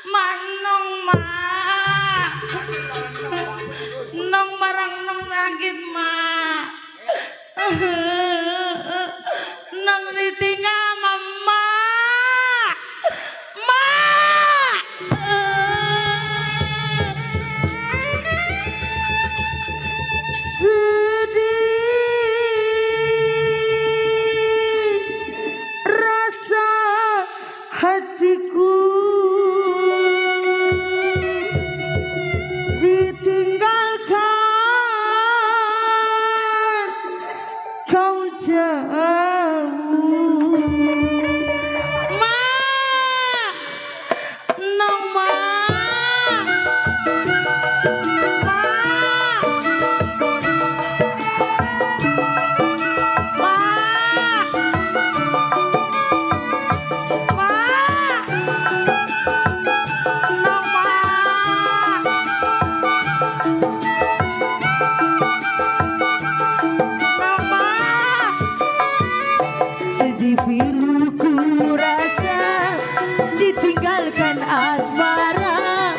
Manong ma, nong marang nong sakit ma, nong ditinggal mama, ma. Sedih rasa hatiku ditinggalkan kau jauh ma, nong ma, ma, ma, ma, nong ma. Sedih pilu ku rasa ditinggalkan asmara,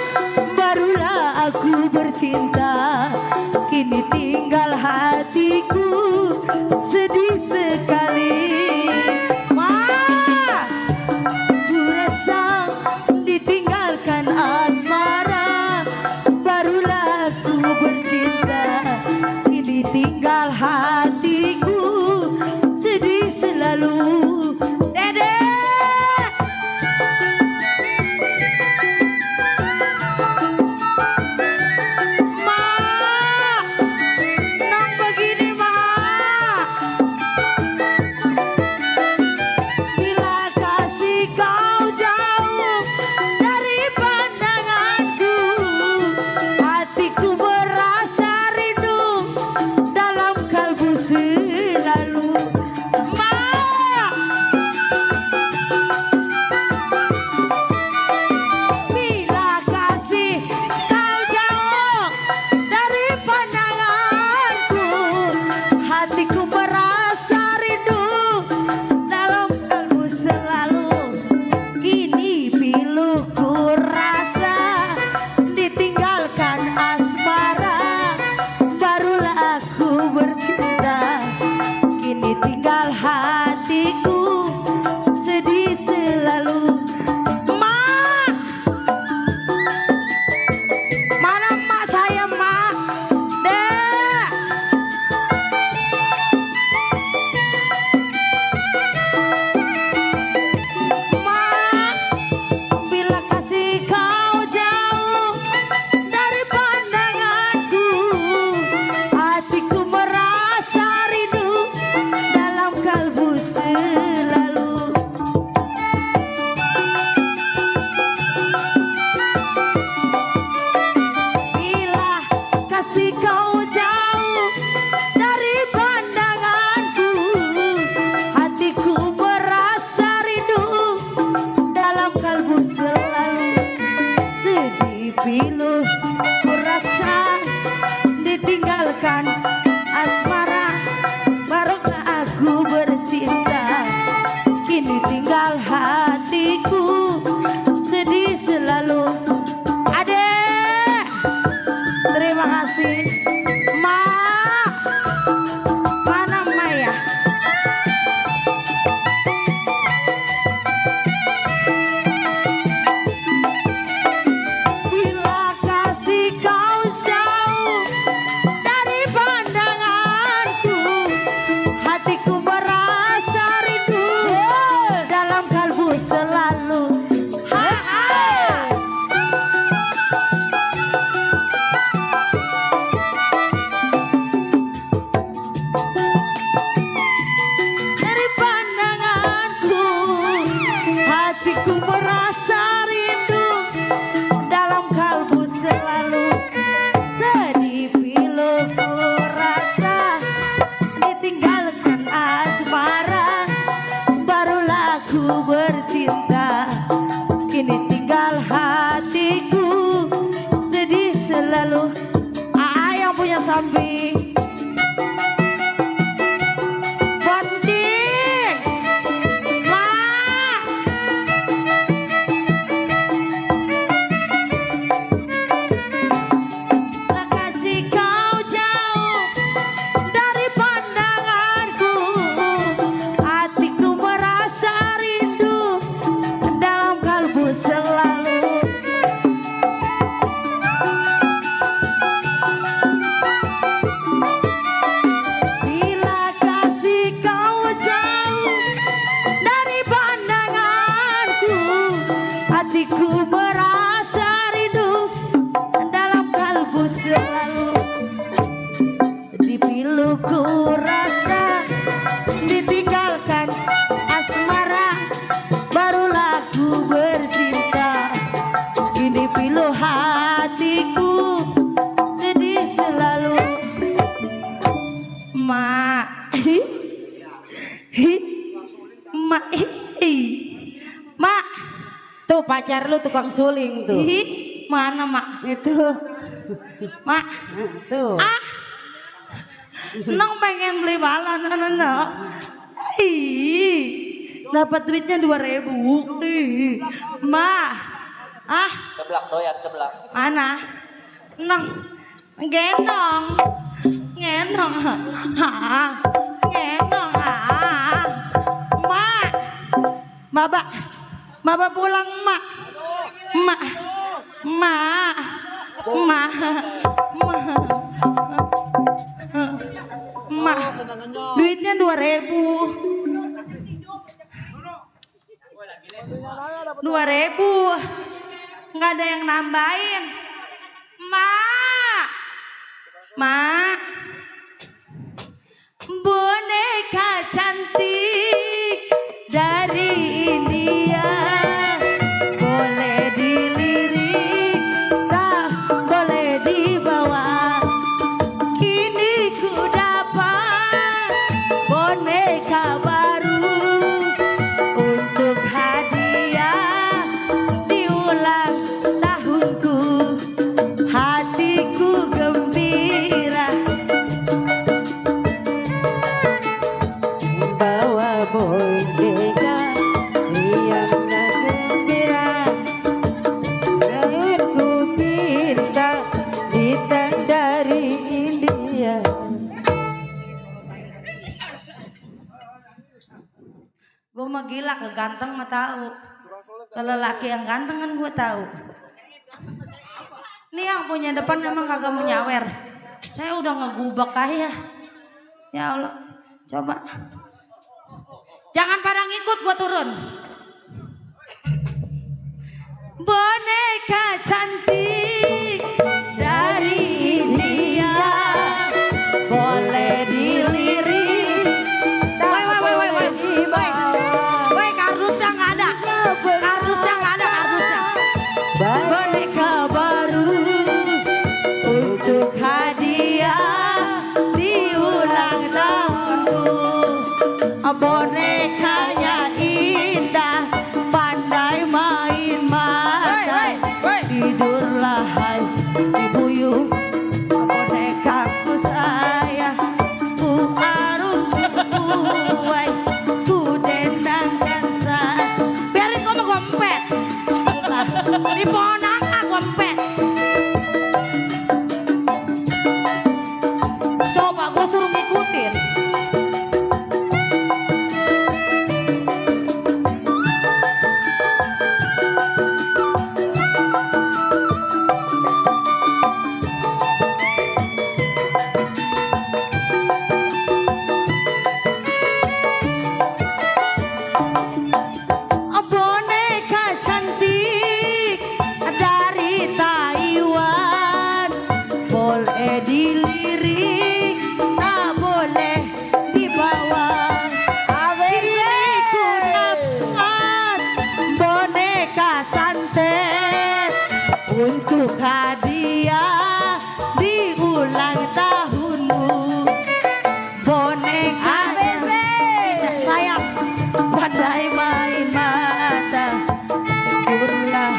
barulah aku bercinta, kini tinggal hatiku sedih sekali. Ma, ku rasa ditinggalkan asmara, barulah aku bercinta, kini tinggal hatiku sedih selalu. Dede ma, nong begini ma, hatiku merasa rindu dalam kalbu selalu dipiluku rasa ditinggalkan asmara barulah ku bercinta kini pilu hatiku sedih selalu mak mak mak Tuh pacar lu tukang suling tuh. mana mak Itu. mak Tuh. ah nong pengen beli balon no. Ih, dapat duitnya 2.000. Ih, mak ah Seblak doyan seblak. mana nong gendong gendong ha gendong mak baba pulang mak mak mak mak mak duitnya 2.000 nggak ada yang nambahin mak boneka cantik dari India boleh dilirik tak boleh dibawa kini ku dapat boneka baru untuk hadiah di ulang tahunku hatiku gembira Bawa boneka yang gembira sayur ku pinta bintang dari India. gue mah gila ke ganteng mah tahu kalau laki yang ganteng kan gue tahu ini yang punya depan memang kagak mau nyawer saya udah ngegubak aja ya Allah coba jangan pada ngikut gue turun boneka cantik dari India boleh dilirik woi kardusnya nggak ada kardusnya boneka baru untuk hadiah di ulang tahunku bonekanya indah pandai main mata tidurlah hai si buyung bonekaku saya ku arung kuai ku dendangkan saya biarin gua mau gompet di pohon nangka gompet coba gua suruh ngikutin boneka cantik dari Taiwan boleh dilirik tak boleh dibawa kini ku dapat boneka santet untuk hadiah di ulang tahunmu boneka sayang pandai main mata tidurlah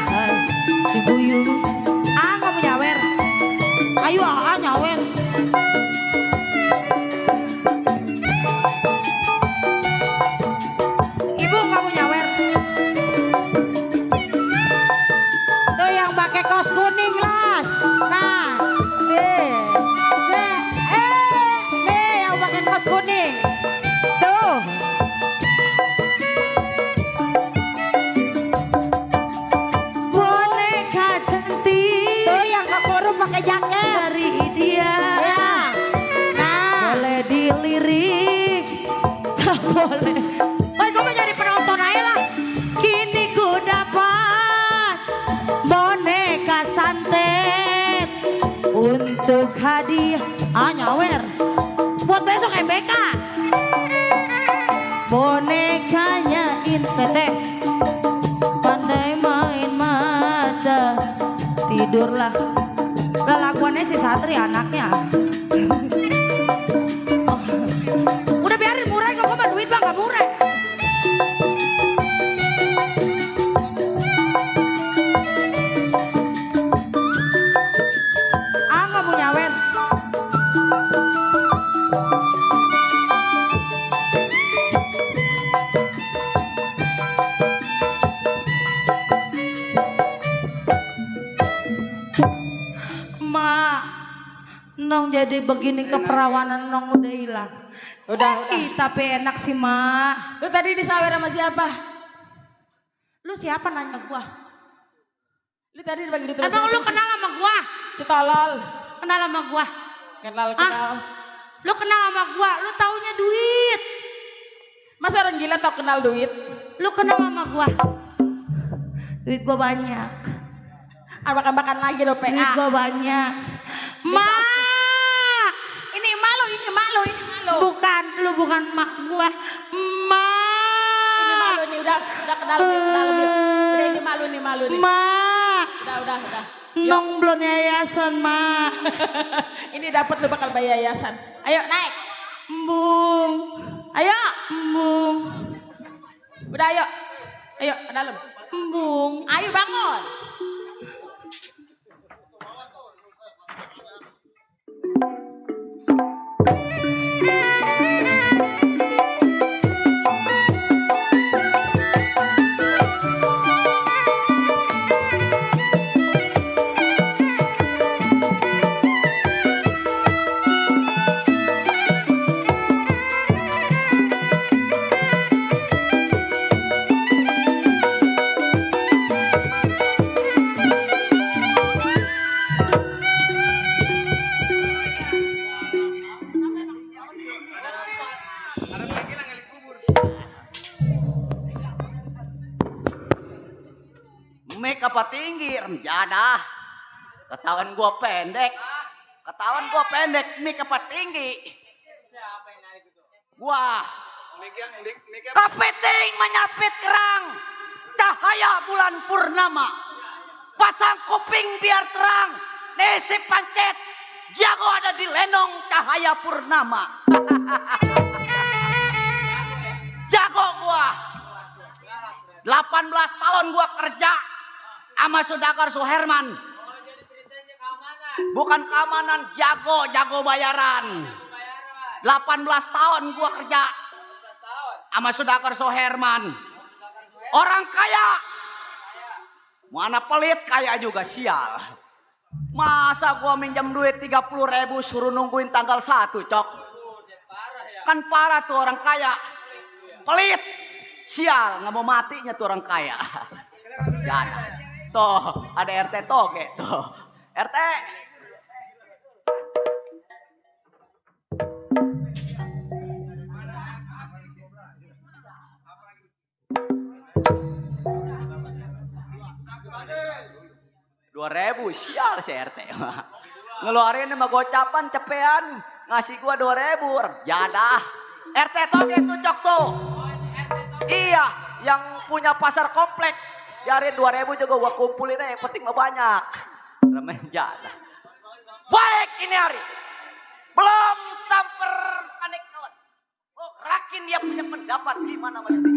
si buyung nggak mau nyawer ayo nyawer ibu nggak mau nyawer Tuh yang pakai kaos kuning las. Ah nyawer. Buat besok MBK. Bonekanya Teteh pandai main mata. Tidurlah. Lah laguannya si Satri anaknya. Oh. Udah biarin murah kok mah duit bang gak murah. Ah nggak mau nyawer. Mak, nong jadi begini keperawanan nong udah hilang. Udah. Ih, tapi enak sih mak. Lu tadi disawer sama siapa? Lu siapa nanya gua? Lu tadi dibagi diterus. Emang lu kenal sama gua? Si tolol. Kenal sama gua? Kenal. Lu kenal sama gua? Lu taunya duit. Masa orang gila tau kenal duit? Lu kenal sama gua? Duit gua banyak. Makan-makan lagi lo PA. Duit gua banyak. Mak! Ini malu. Bukan, lu bukan mak gua. Mak! Ini malu nih, udah kenal lebih. Udah ini malu nih. Mak! Udah. Nong belum yayasan, Mak. Ini dapat lu bakal bayar yayasan. Ayo naik. Embung. Ayo. Embung. Udah ayo. Ayo ke dalam. Embung. Ayo bangun. Mik apa tinggi remjadah. Ketahuan gua pendek. Mik apa tinggi. Gua kepiting menyapit kerang. Cahaya bulan purnama. Pasang kuping biar terang. Nisi pancet. Jago ada di lenong cahaya purnama. Jago gua. 18 tahun gua kerja sama Sudakar Suherman. Bukan keamanan, jago bayaran. 18 tahun gua kerja sama Sudakar Suherman. Orang kaya. Mana pelit kaya juga sial. Masa gua minjam duit 30.000 suruh nungguin tanggal 1, cok. Kan parah tuh orang kaya. Pelit. Sial, nggak mau matinya tuh orang kaya. Jangan. Tuh, ada RT toge tuh. RT. $2.000 sial si RT. Ngeluarin sama gocapan cepean. Ngasih gua 2.000. Jadah. RT toge tuh cok tuh. Iya, yang punya pasar komplek. Biarin 2.000 juga gua kumpulin aja, yang penting mah banyak. Remen jadah. Baik ini hari. Belum samper panik kawan. Oh, Rakin dia punya pendapat gimana mesti.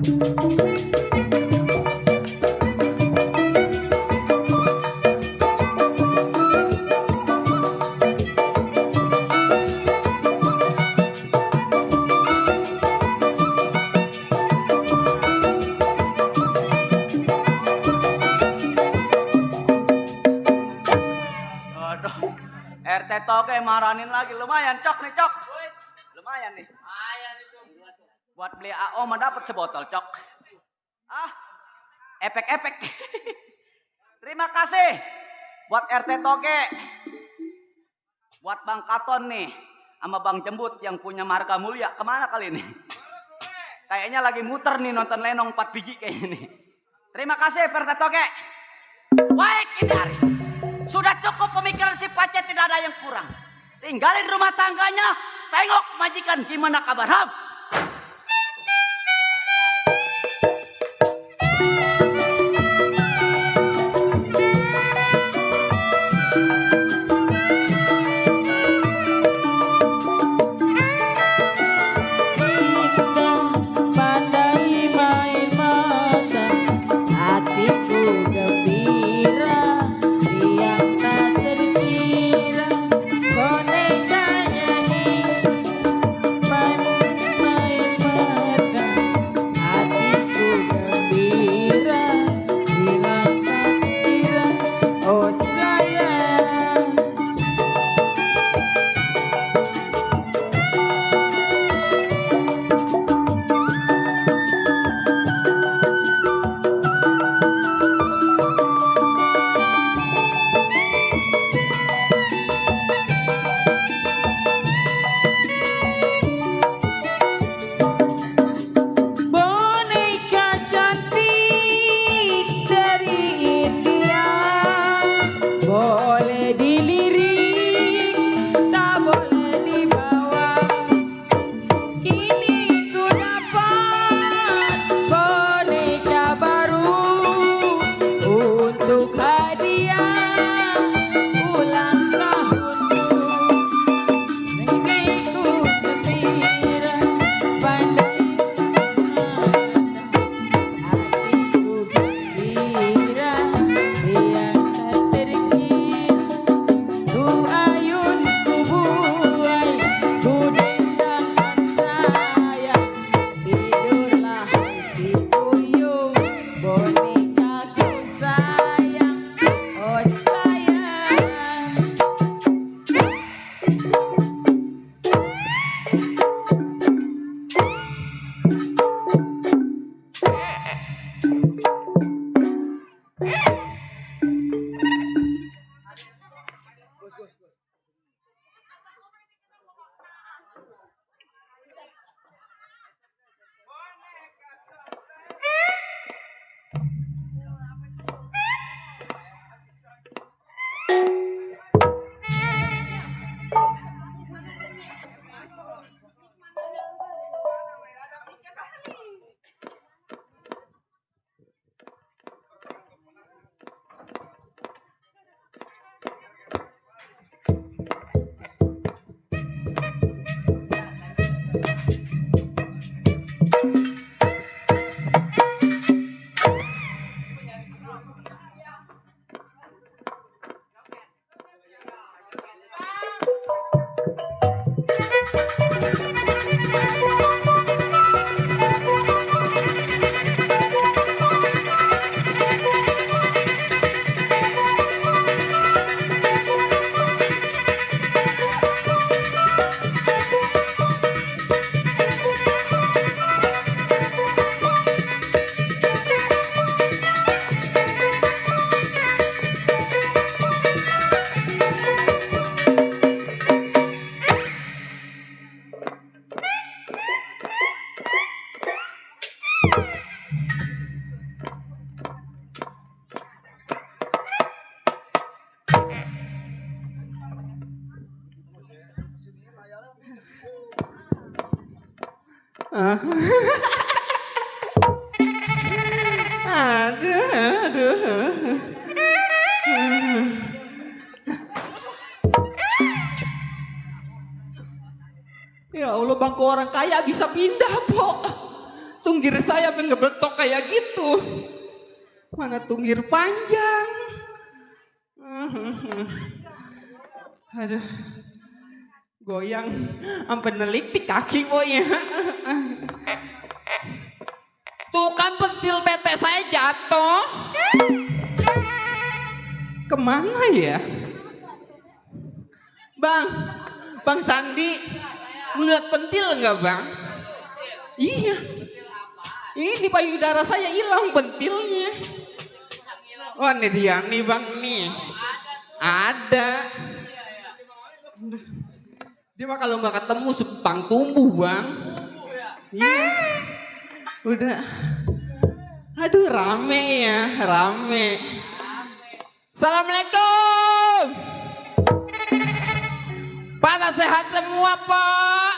Aduh, RT Toge maranin lagi. Lumayan Cok nih Cok. Lumayan nih. Buat beli AO mah dapat sebotol Cok. Ah, efek-efek. Terima kasih buat RT Toge. Buat Bang Katon nih sama Bang Jembut yang punya marga mulia. Kemana kali ini? Kayaknya lagi muter nih nonton Lenong 4 biji kayaknya nih. Terima kasih RT Toge. Baik ini hari. Sudah cukup pemikiran si Pacet, tidak ada yang kurang. Tinggalin rumah tangganya, tengok majikan gimana kabar. Ham. Pandai main mata, hatiku gembira, riang tak terkira, bonekanya ini. Pandai main mata, hatiku gembira, riang tak terkira, oh sayang. Boneka cantik dari India, boleh dilirik, tak boleh dibawa. Kini ku dapat boneka baru untuk hadiah ulang tahunku. Negeriku gembira, pandai hatiku gembira, riang tak terkira. Ku ayun, ku buai, ku dendangkan sayang. Tidurlah si puyuh, bonekaku sayang, oh sayang. Ya Allah, bangku orang kaya bisa pindah, Po. Tunggir saya sampai ngebeletok kayak gitu. Mana tunggir panjang. Aduh. Goyang sampai nelikti kaki boy ya. Tuh kan pentil tete saya jatuh. Kemana ya? Bang Sandi, melihat pentil nggak bang? Iya. Ini payudara saya hilang pentilnya. Oh ini dia nih bang nih. Ada. Dia mah kalau nggak ketemu sepang tumbuh bang. Iya. Udah. Aduh rame ya, rame. Assalamualaikum. Pada sehat semua pak.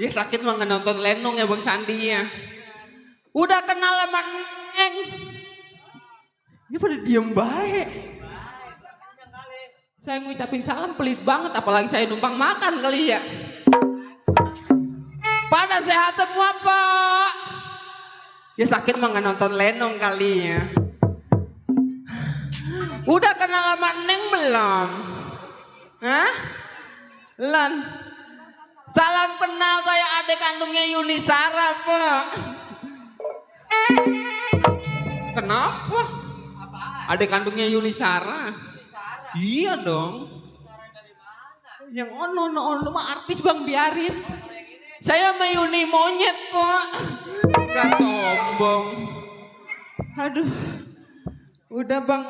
Ya sakit mah nggak nonton lenong ya bang Sandi ya. Udah kenal sama Neng. Dia pada diem baik. Saya ngucapin salam pelit banget, apalagi saya numpang makan kali ya. Pada sehat semua pak. Ya sakit mah nggak nonton lenong kali ya. Udah kenal sama Neng belum? Hah? Lan. Salam kenal, saya adik kandungnya Yuni Sara pak. Kenapa? Adik kandungnya Yuni Sara. Iya dong. Yang ono mah artis bang biarin. Saya sama Yuni monyet kok. Gak sombong. Aduh. Udah bang.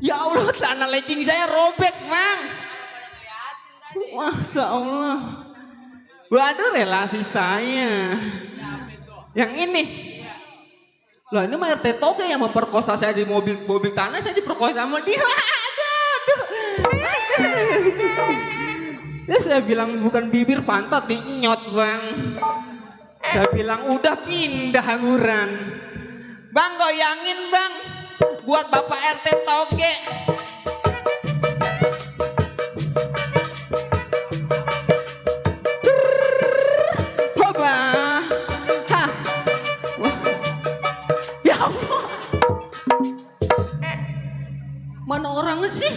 Ya Allah celana legging saya robek bang. Masya Allah. Waduh relasi saya. Yang ini. Lah ini mah RT Toge yang memperkosa saya di mobil tanah, saya diperkosa sama dia. Aduh. Ya saya bilang bukan bibir pantat dinyot bang. Saya bilang udah pindah nguran. Bang goyangin bang. Buat Bapak RT Toge. Coba. Hah. Ya Allah. Mana orangnya sih?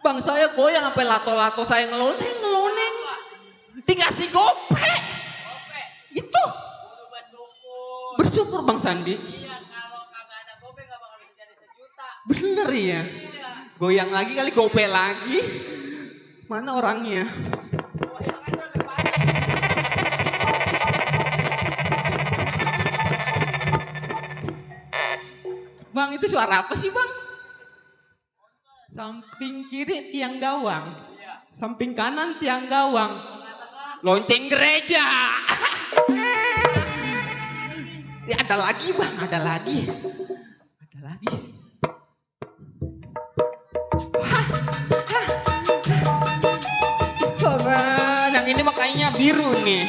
Bang saya goyang sampai lato-lato saya ngeloneng. Dikasih gope. Itu. Bersyukur Bang Sandi. Bener ya. Goyang lagi kali gope lagi. Mana orangnya? Bang itu suara apa sih bang? Samping kiri tiang gawang. Samping kanan tiang gawang. Lonceng gereja. Ada lagi bang, ada lagi. Yang ini makanya biru nih.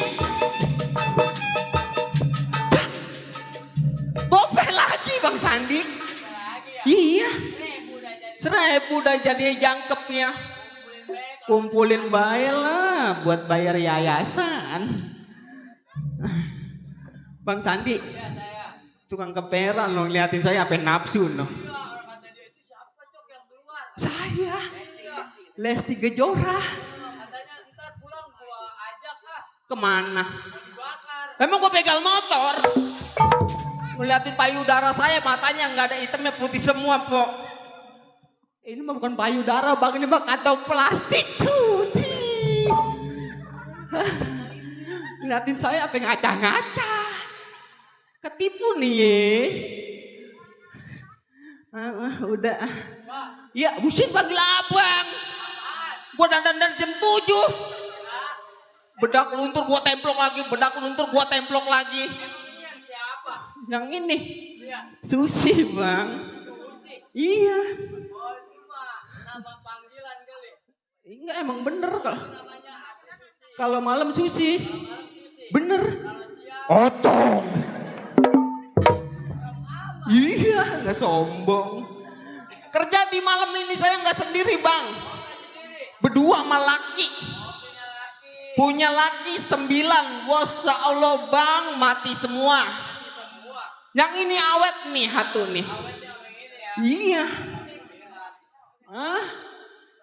Gope lagi Bang Sandi. Iya. 1000 udah jadi jangkepnya. Kumpulin bayar lah buat bayar yayasan. Bang Sandi. Tukang keperan lo ngeliatin saya apa nafsu no. Saya. Lesti Kejora. Kemana? Emang gue pegal motor. Ngeliatin payudara saya matanya nggak ada hitamnya putih semua po. Ini mah bukan payudara bang, ini mah kantong plastik putih. Ngeliatin saya apa ngaca-ngaca. Ketipu nih. Udah. Ya busin panggil abang. Gue dandan jam 7. Bedak luntur gua templok lagi, bedak luntur gua templok lagi. Yang siapa? Yang ini. Iya. Susi, Bang. Susi. Iya. Oh, itu mah nama panggilan kali. Enggak, emang bener kalau. Kalau malam Susi. Bener. Otong. Iya, enggak sombong. Kerja di malam ini saya enggak sendiri, Bang. Berdua sama laki. Punya laki 9, Masya Allah bang, mati semua. Yang ini awet nih, satu nih. Iya. Hah?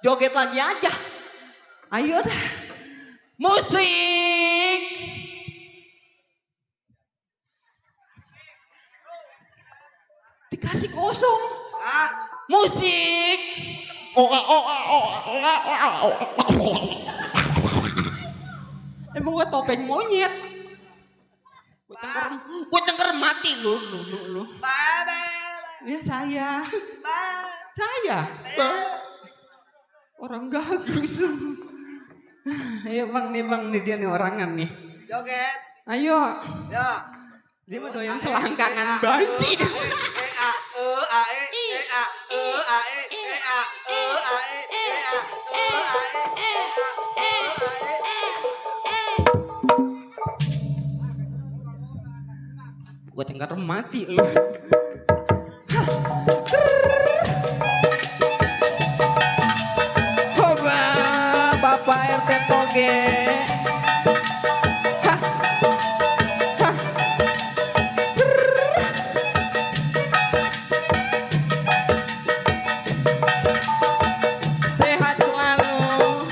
Joget lagi aja. Ayo dah. Musik. Dikasih kosong. Musik. Emang gua topeng monyet. Gua cengker mati lu. Ya saya. Saya. Orang gagus. Ayo bang nih dia nih orangan nih. Joget. Ayo. Ya. Dia mah doyan selangkangan banci. Gue tengkar mati lu. Coba Bapak RT Toge. Sehat selalu.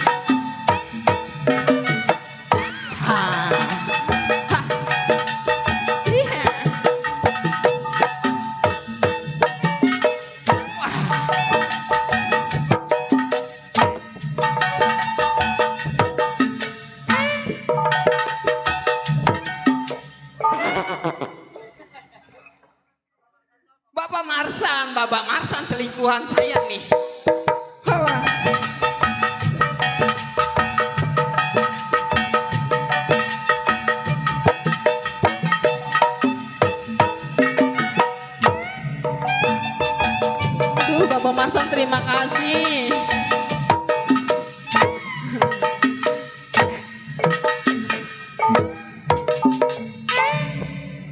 Bapak Marsan selingkuhan saya nih. Bapak Marsan terima kasih.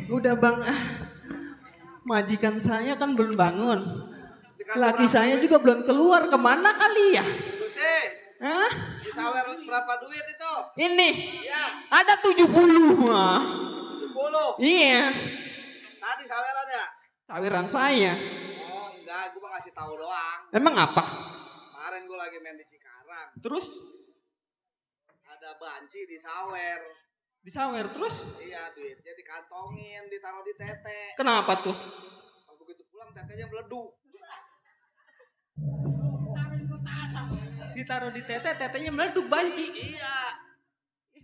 Udah bang, majikan saya kan belum bangun. Laki saya juga belum keluar, kemana kali ya? Lucy, Hah? di sawer berapa duit itu? Ini Iya, ada 70 mah. 70. Iya, Tadi sawerannya. sawiran saya. Oh enggak, gue ngasih tahu doang. Emang apa? Kemarin gue lagi main di Cikarang. Terus Ada banci di sawer. disawer terus? Iya, duitnya dikantongin, ditaruh di tete. Kenapa tuh? Pas begitu pulang tetenya meleduk. Ditaruh di tete, tetenya meleduk banci. Iya.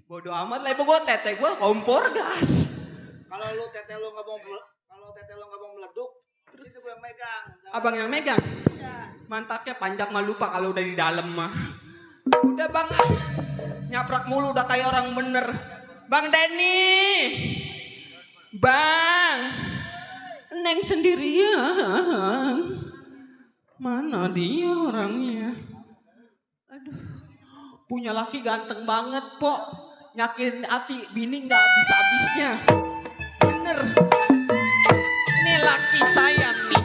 Bodoh amat lah, ibu gua tete gua kompor gas. Kalau tete lu nggak mau meleduk, terus itu gue megang. Abang yang megang. Iya. Mantaknya panjang mah lupa kalau udah di dalam mah. Udah bang, nyaprak mulu udah kayak orang bener. Bang Denny, bang, Neng sendirian. Mana dia orangnya? Aduh, punya laki ganteng banget, Pok. Nyakitin hati bini nggak habis-habisnya. Bener, ini laki saya nih.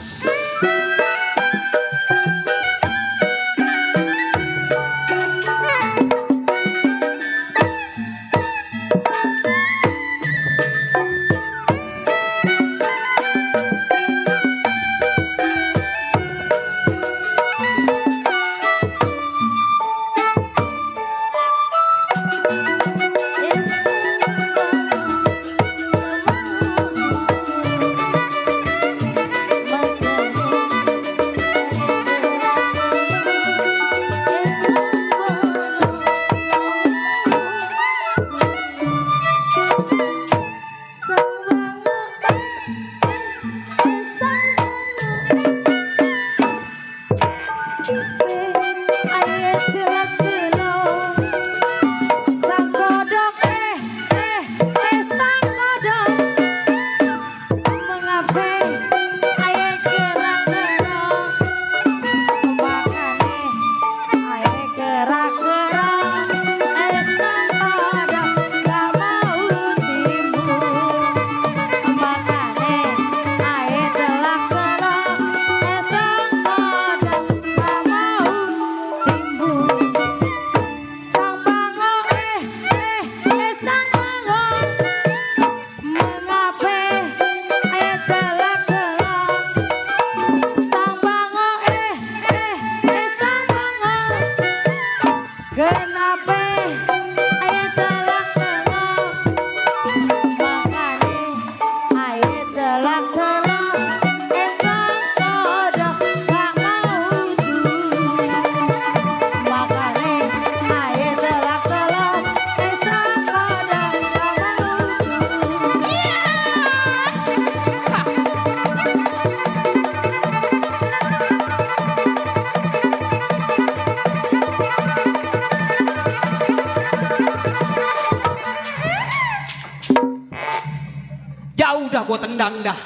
gue tendang dah.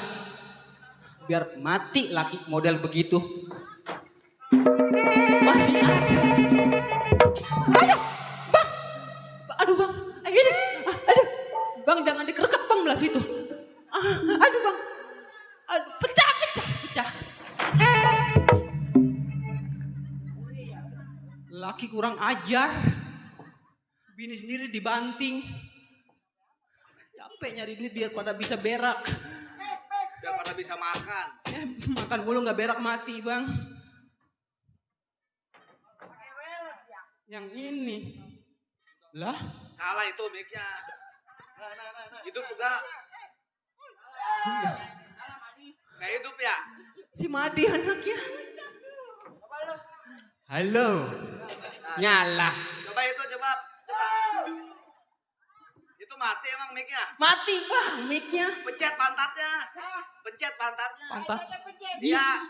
Biar mati laki model begitu. Masih ada. Aduh bang, gini. Aduh, bang jangan dikereket bang belah situ. Aduh bang, aduh, pecah. Laki kurang ajar, bini sendiri dibanting. Capek nyari duit biar pada bisa berak. Biar pada bisa makan. Makan mulu nggak berak mati bang. Yang ini, lah? Salah itu mic-nya. Hidup juga. Gak hidup ya? Si Madi anaknya. Halo. Nyala. Coba itu, coba. Itu mati emang mic-nya? Mati bang mic-nya. Pencet pantatnya. Pencet pantatnya. Pantat. Iya.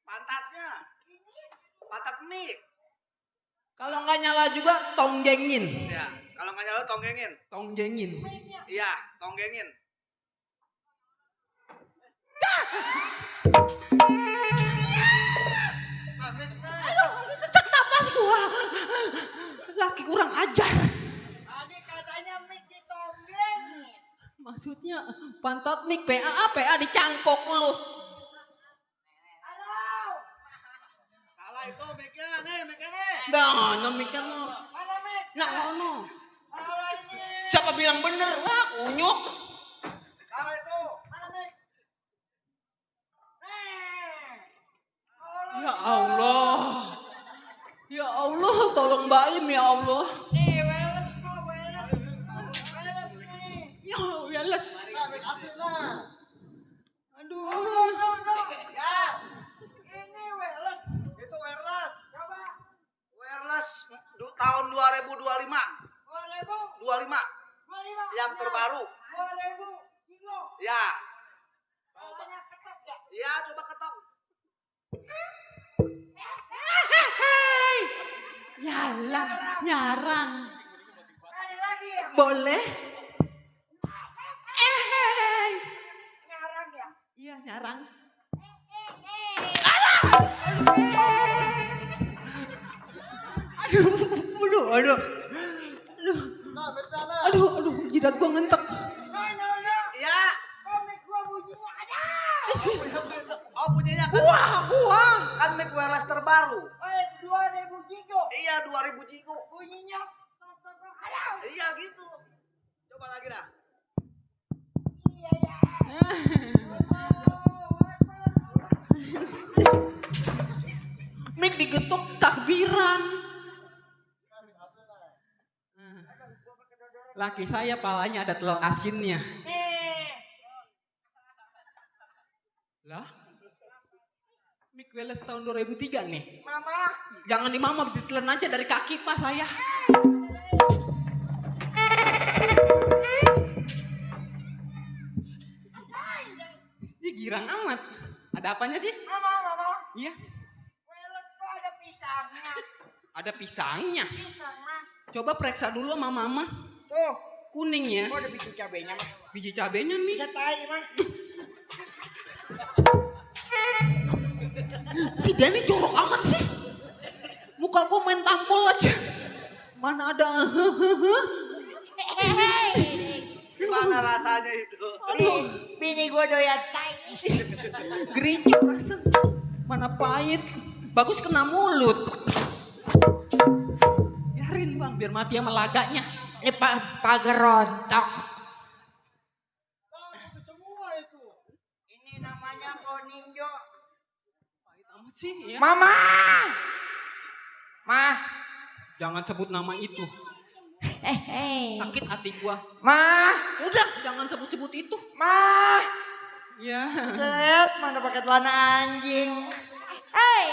Pantatnya. Pantat mic. Kalau nggak nyala juga tonggengin. Ya, kalau nggak nyala tonggengin. Tonggengin. Iya, tonggengin. Sesak napas gua. Laki kurang ajar. Tadi katanya mic ditonggengin. Maksudnya pantat mic PA dicangkok lu. Halo. Salah itu mic-nya, nih mic-nya nih. Dah, mikir lu. Mana mic? Nah, ngono. Salah ini. Siapa bilang bener? Wah, kunyuk. Salah itu. Mana mic? Ya Allah. Ya Allah, tolong Mbak Im ya Allah. Nih, wireless kok, wireless. Wireless nih. Ya, wireless. Asli lah. Aduh. Ya. Ini wireless. Itu wireless. Coba. Wireless tahun 2025. 2000. 25. 25. Yang terbaru. 2000 kilo. Ya. Banyak ketok ya. Iya, coba ketok. Yalah, nyarang. Kali lagi ya. Boleh? Nyarang ya. Iya, nyarang. Aduh. Aduh, jidat gua ngentek. Iya. Komik gua bunyinya ada. Oh, punyanya kan. Gua. Kan mic wireless terbaru. 2000 kilo. Iya, 2000 Ciko. Bunyinya ada. Iya gitu. Coba lagi dah. Iya ya. Mik digetuk takbiran. Laki saya palanya ada telur asinnya. Lah? Mik wireless tahun 2003 nih. Mama. Jangan di mama, ditelan aja dari kaki pak saya. Ini girang amat. Ada apanya sih? Mama. Iya. Wireless kok ada pisangnya. Ada pisangnya. Pisang mah. Coba periksa dulu sama mama. Tuh. Kuning ya. Kok ada biji cabenya mah? Biji cabenya nih. Bisa tai mah. Si Dani jorok amat sih. Muka gue main tampol aja. Mana ada. Gimana rasanya itu? Aduh. Bini gua doyan tai. Gerincik rasa. Mana pahit. Bagus kena mulut. Biarin bang, biar mati sama laganya. Ini pagar rontok. Semua itu. Ini namanya koninjo. Pahit amat sih ya. Mama. Ma. Jangan sebut nama itu. Hei. Sakit hati gua. Ma. Udah, jangan sebut-sebut itu. Ma. Ya. Set, mana pakai celana anjing. Hei.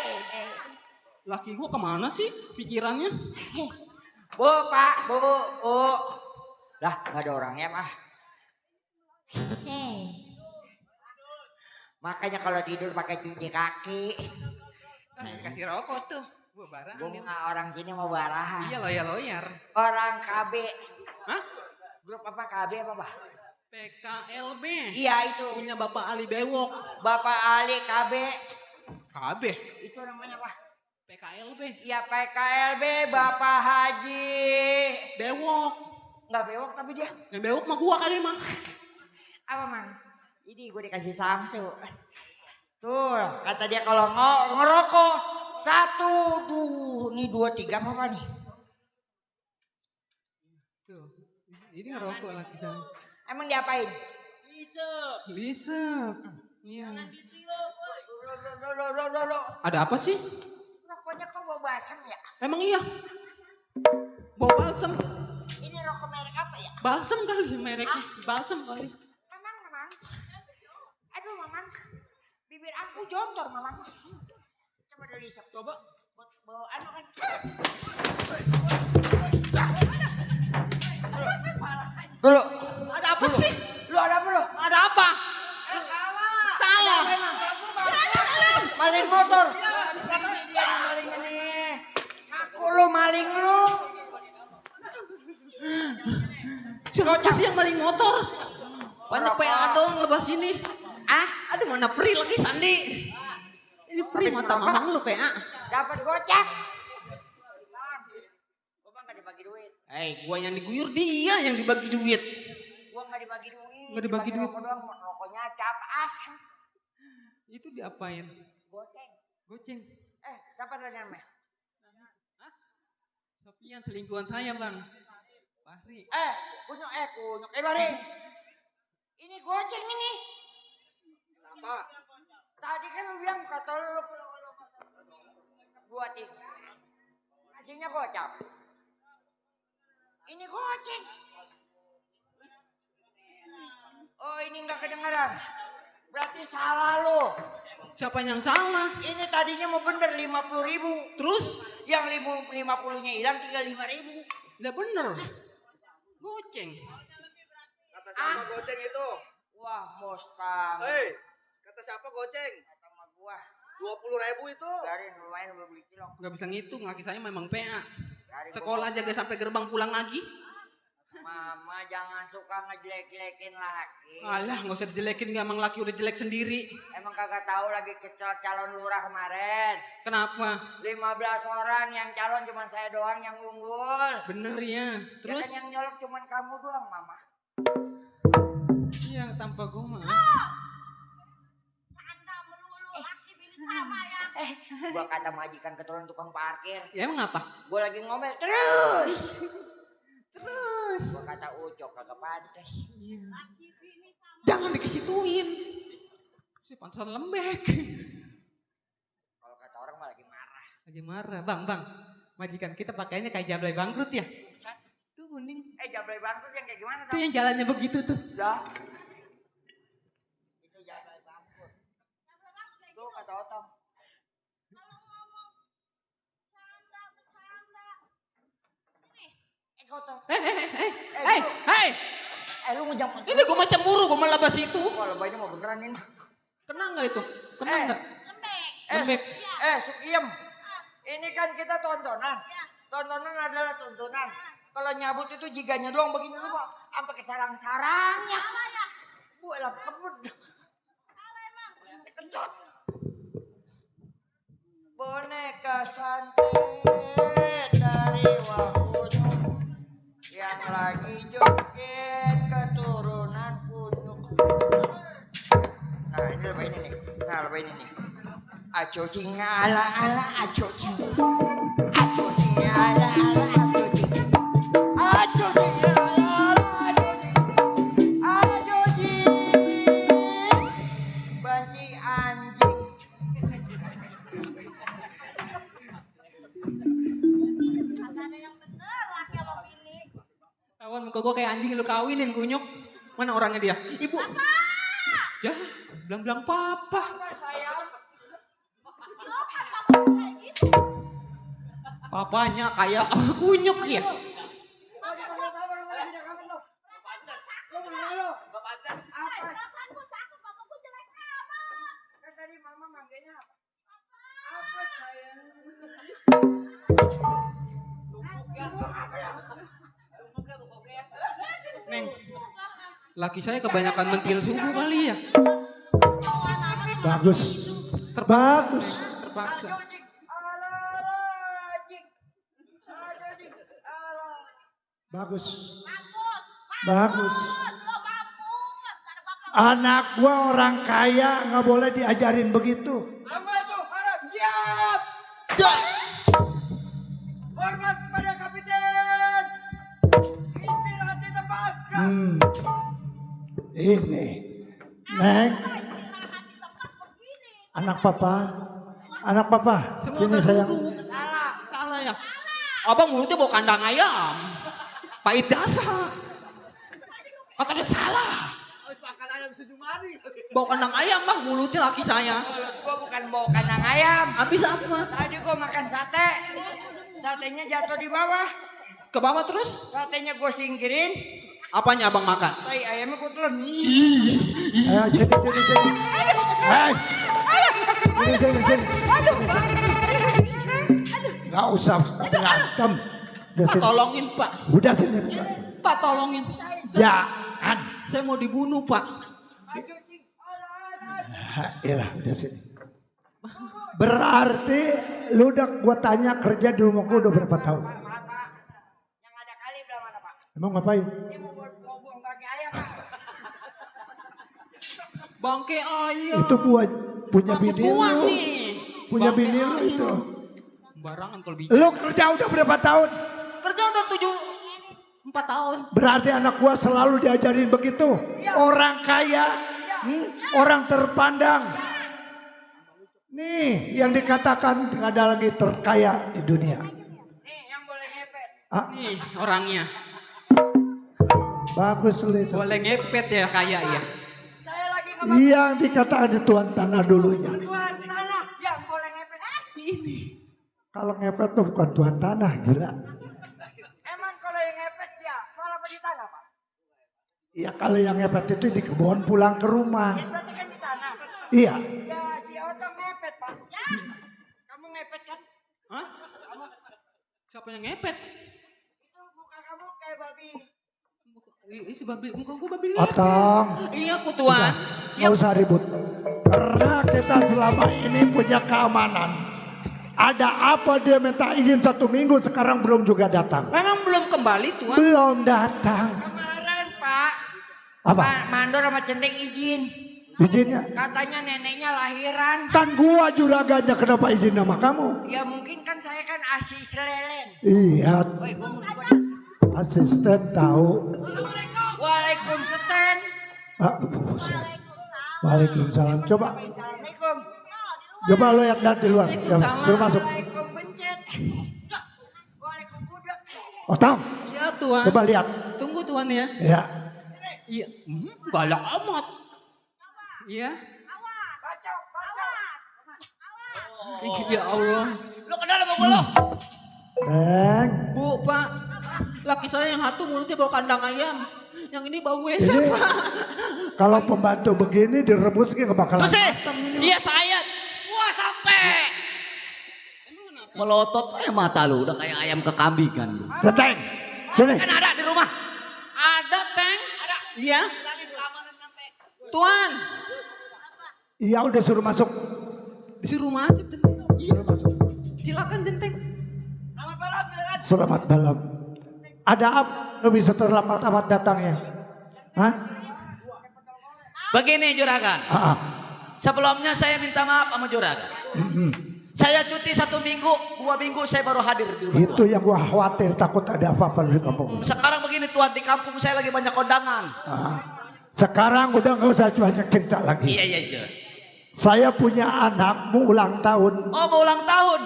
Laki gua kemana sih pikirannya? Bu, Pak, Bu. Lah, nggak ada orangnya, Pak. Makanya kalau tidur pakai cuci kaki. Kasih rokok tuh. Gua barang. Gue nggak orang sini mau barahan. Iya loyar. Orang KB. Hah? Grup apa KB apa, Pak? PKLB. Iya itu. Punya Bapak Ali Bewok. Bapak Ali KB. KB. Itu namanya apa? PKLB. Iya PKLB Bapak Haji. Bewok. Nggak bewok tapi dia. Yang bewok mah gua kali mah. Apa man? Ini gue dikasih samsu. Tuh kata dia kalau ngerokok 1, 2, nih 2, 3 apa nih? Tuh. Ini ngerokok lagi saya. Emang diapain? Lisa. Iya. Lo. Ada apa sih? Rokoknya kok bau basem ya? Emang iya? Bau balsem. Ini rokok merek apa ya? Balsem kali mereknya. Balsem kali. Mamang. Aduh mamang. Bibir aku jontor mamang. Coba dulu disep. Coba. Bau anu kan. Dulu. Ada apa sih? Lu ada apa lu? Ada apa? Salah. Maling motor. Katanya dia maling ini. Aku lu maling lu. Siapa sih yang maling motor? Banyak PA dong lepas ini. Aduh mana free lagi Sandi. Ini free Habis mata ngerokok. mamang lu PA. Dapat gocap. Gua mah gak dibagi duit. Gua yang diguyur, dia yang dibagi duit. Gua gak dibagi duit. Nggak dibagi duit. Rokok doang, rokoknya cap as. Itu diapain? Goceng. Goceng. Siapa tuh namanya? Sofian selingkuhan saya bang. Fahri. Kunyuk. Bari. Ini goceng ini. Apa? Tadi kan lu bilang kata lu buat ini. Aslinya gocap. Ini goceng. Oh ini nggak kedengaran. Berarti salah lu. Siapa yang salah? Ini tadinya mau bener 50.000. Terus? Yang 50-nya hilang tinggal 5.000. Udah bener. Goceng. Kata siapa goceng itu? Wah Mustang. Kata siapa goceng? Kata sama gua. 20.000 itu. Dari lumayan gua beli cilok. Gak bisa ngitung, laki saya memang PA. Dari Sekolah jaga sampai gerbang pulang lagi. Mama jangan suka ngejelek-jelekin laki. Alah gak usah dijelekin, gak emang laki udah jelek sendiri. Emang kagak tahu lagi calon lurah kemarin. Kenapa? 15 orang yang calon cuma saya doang yang unggul. Bener ya. Terus Terus? yang nyolok cuma kamu doang mama. Iya tanpa gue mah. Gua kata majikan keturun tukang parkir. Ya emang apa? Gua lagi ngomel terus. Gua kata ucok kagak pantes. Jangan dikesituin. Si pantesan lembek. Kalau kata orang mah lagi marah. Lagi marah. Bang. Majikan kita pakainya kayak jablay bangkrut ya. Tuh kuning. Jablay bangkrut yang kayak gimana Itu tuh? yang jalannya begitu tuh. Dah. Itu jablay bangkrut. Tuh kata Otong. Otong. Hei. Lu ngejam. Ini gue macam buru, gue malah bahas itu. Wah lebay ini mau beneran ini. Kena nggak itu? Kena nggak? Lembek. Lembek. Sukiem. Ini kan kita tontonan. Tontonan adalah tuntunan. Kalau nyabut itu jiganya doang begini lu Pak. Sampai ke sarang-sarangnya. Buat kebut. Kencot. Boneka santet dari Wakunyuk yang lagi joget keturunan kunyuk. Nah ini lebih ini nih. Aco cing ala aco cing. Aco cing ala aco cing. Aco cing ala aco cing. Banci anjing. Kawan muka gue kayak anjing lu kawinin kunyuk. Mana orangnya dia? Ibu. Papa. Ya, bilang papa. Papanya kayak kunyuk ya. Tadi mama manggilnya apa? Apa sayang? Neng, Laki saya kebanyakan mentil subuh kali ya. Bagus. Bagus. Terpaksa. Bagus. Bagus. Anak gua orang kaya nggak boleh diajarin begitu. Siap. Jak. Hormat pada kapiten. Istirahat di tempat. Ini, Neng. Anak papa. Anak papa. Sini sayang. Salah ya. Abang mulutnya bau kandang ayam. Pahit dasar. Katanya salah. Makan ayam sejumari. Bau kandang ayam bang mulutnya laki saya. Gua bukan bawa kandang ayam. Habis apa? Tadi gua makan sate. Satenya jatuh di bawah. Ke bawah terus? Satenya gua singkirin. Apanya abang makan? Tai ayamnya gua telan. Ayo sini. Hei. Sini. Gak usah berantem. Udah Pak sini. tolongin pak. Udah sini. Pak tolongin. Jangan. Saya mau dibunuh pak. Iyalah, udah sini. Berarti lu udah gua tanya kerja di rumah gua udah berapa tahun? Yang ada kali belah mana Pak? Emang ngapain? Ini mau buang bagi ayam Pak. Bangke ayam. Itu buat punya Pak bini ketuaan lu. nih. Punya Bangke bini lu ayam. itu. Barangan kalau bikin. Lu kerja udah berapa tahun? Kerja udah 4 tahun. Berarti anak gua selalu diajarin begitu. Orang kaya, orang terpandang. Nih yang dikatakan nggak ada lagi terkaya di dunia. Nih yang boleh ngepet. Ah, Nih orangnya. bagus lu itu. Boleh ngepet ya kaya ya. Saya lagi ngomong Yang dikatakan di tuan tanah dulunya. tuan tanah yang boleh ngepet. Ini. Kalau ngepet tuh bukan tuan tanah, gila. Emang kalau yang ngepet ya sekolah apa di tanah Pak? Iya kalau yang ngepet itu di kebun pulang ke rumah. Ya berarti kan di tanah. Iya. Ya si Otong ngepet Pak. Kamu ngepet kan? Hah? Siapa yang ngepet? Itu muka kamu kayak babi. Si babi, muka gua babi lihat. Otong. Iya ku tuan. Nggak usah ribut. Karena kita selama ini punya keamanan. Ada apa dia minta izin 1 minggu sekarang belum juga datang. Memang belum kembali tuan. Belum datang. Kemarin Pak. Apa? Pak Mandor sama Centeng izin. Izinnya? Katanya neneknya lahiran. Kan gua juraganya kenapa izin sama kamu? Ya mungkin kan saya kan asis lelen. Iya, Woi gua asisten tahu. Waalaikumsalam. Ah, buset. Waalaikumsalam. Coba, Assalamualaikum. coba lo yang lihat di luar. Suruh masuk. Waalaikum bencet. Waalaikum budak. Otong, Iya tuan. coba lihat. Tunggu tuan ya. Ya. Iya. Galak amat. Iya. Kacau, kacau. Ya Allah. Lu kenal sama gua lo? Neng, Bu pak. Laki saya yang satu mulutnya bau kandang ayam. Yang ini bau WC ini pak. kalau pembantu begini direbus nggak bakalan. Terus dia saya. Gua sampai. Melotot mata lu udah kayak ayam kekambingan lu. Teteng, sini. Kan ada di rumah. Ada teng. Ada. Iya. Tuan. Iya udah suruh masuk. Disuruh masuk. Suruh masuk. Silakan jenteng. Selamat malam. Ada apa? Lo bisa terlambat amat datangnya? Hah? Begini Juragan. Ah, Sebelumnya saya minta maaf sama Juragan. Saya cuti 1 minggu, 2 minggu saya baru hadir di rumah. itu yang gua khawatir takut ada apa-apa di kampung. Sekarang begini Tuhan, di kampung saya lagi banyak kondangan. Ah. Sekarang udah nggak usah banyak cerita lagi. Iya. Saya punya anak mau ulang tahun. Oh mau ulang tahun.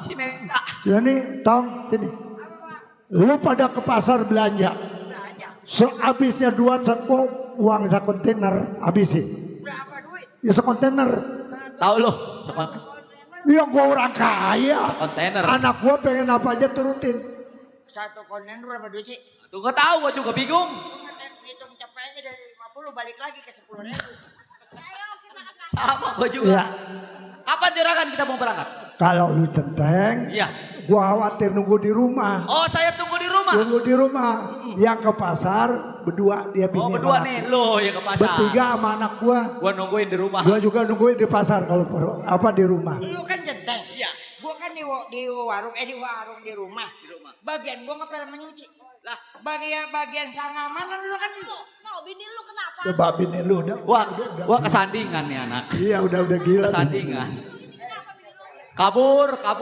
Si Si Mega. sini, Tong, sini. Lu pada ke pasar belanja. Sehabisnya 2 seko uang sekontainer habisin. Berapa duit? Ya sekontainer. Tahu lo? Ya gua orang kaya. Kontainer. Anak gua pengen apa aja turutin. Satu konten berapa duit sih? Tuh gak tahu, gua juga bingung. Gua ngitung capeknya dari 50 balik lagi ke 10.000. Sama gua juga. Ya, Kapan Juragan kita mau berangkat? kalau lu centeng, Iya. gua khawatir nunggu di rumah. Oh saya tunggu di rumah. Tunggu di rumah. Yang ke pasar berdua dia bini. Oh berdua sama nih, aku. lo ya ke pasar. Bertiga sama anak gua. Gua nungguin di rumah. Gua juga nungguin di pasar kalau di rumah. Lu kan centeng. Iya. Gua kan di warung di rumah. Di rumah. Bagian gua ngepel menyuci. Lah, Bagian sana mana lu kan No, bini lu kenapa? Coba bini lu udah. gua udah kesandingan nih anak. Iya udah gila. Kesandingan. Kabur. kalau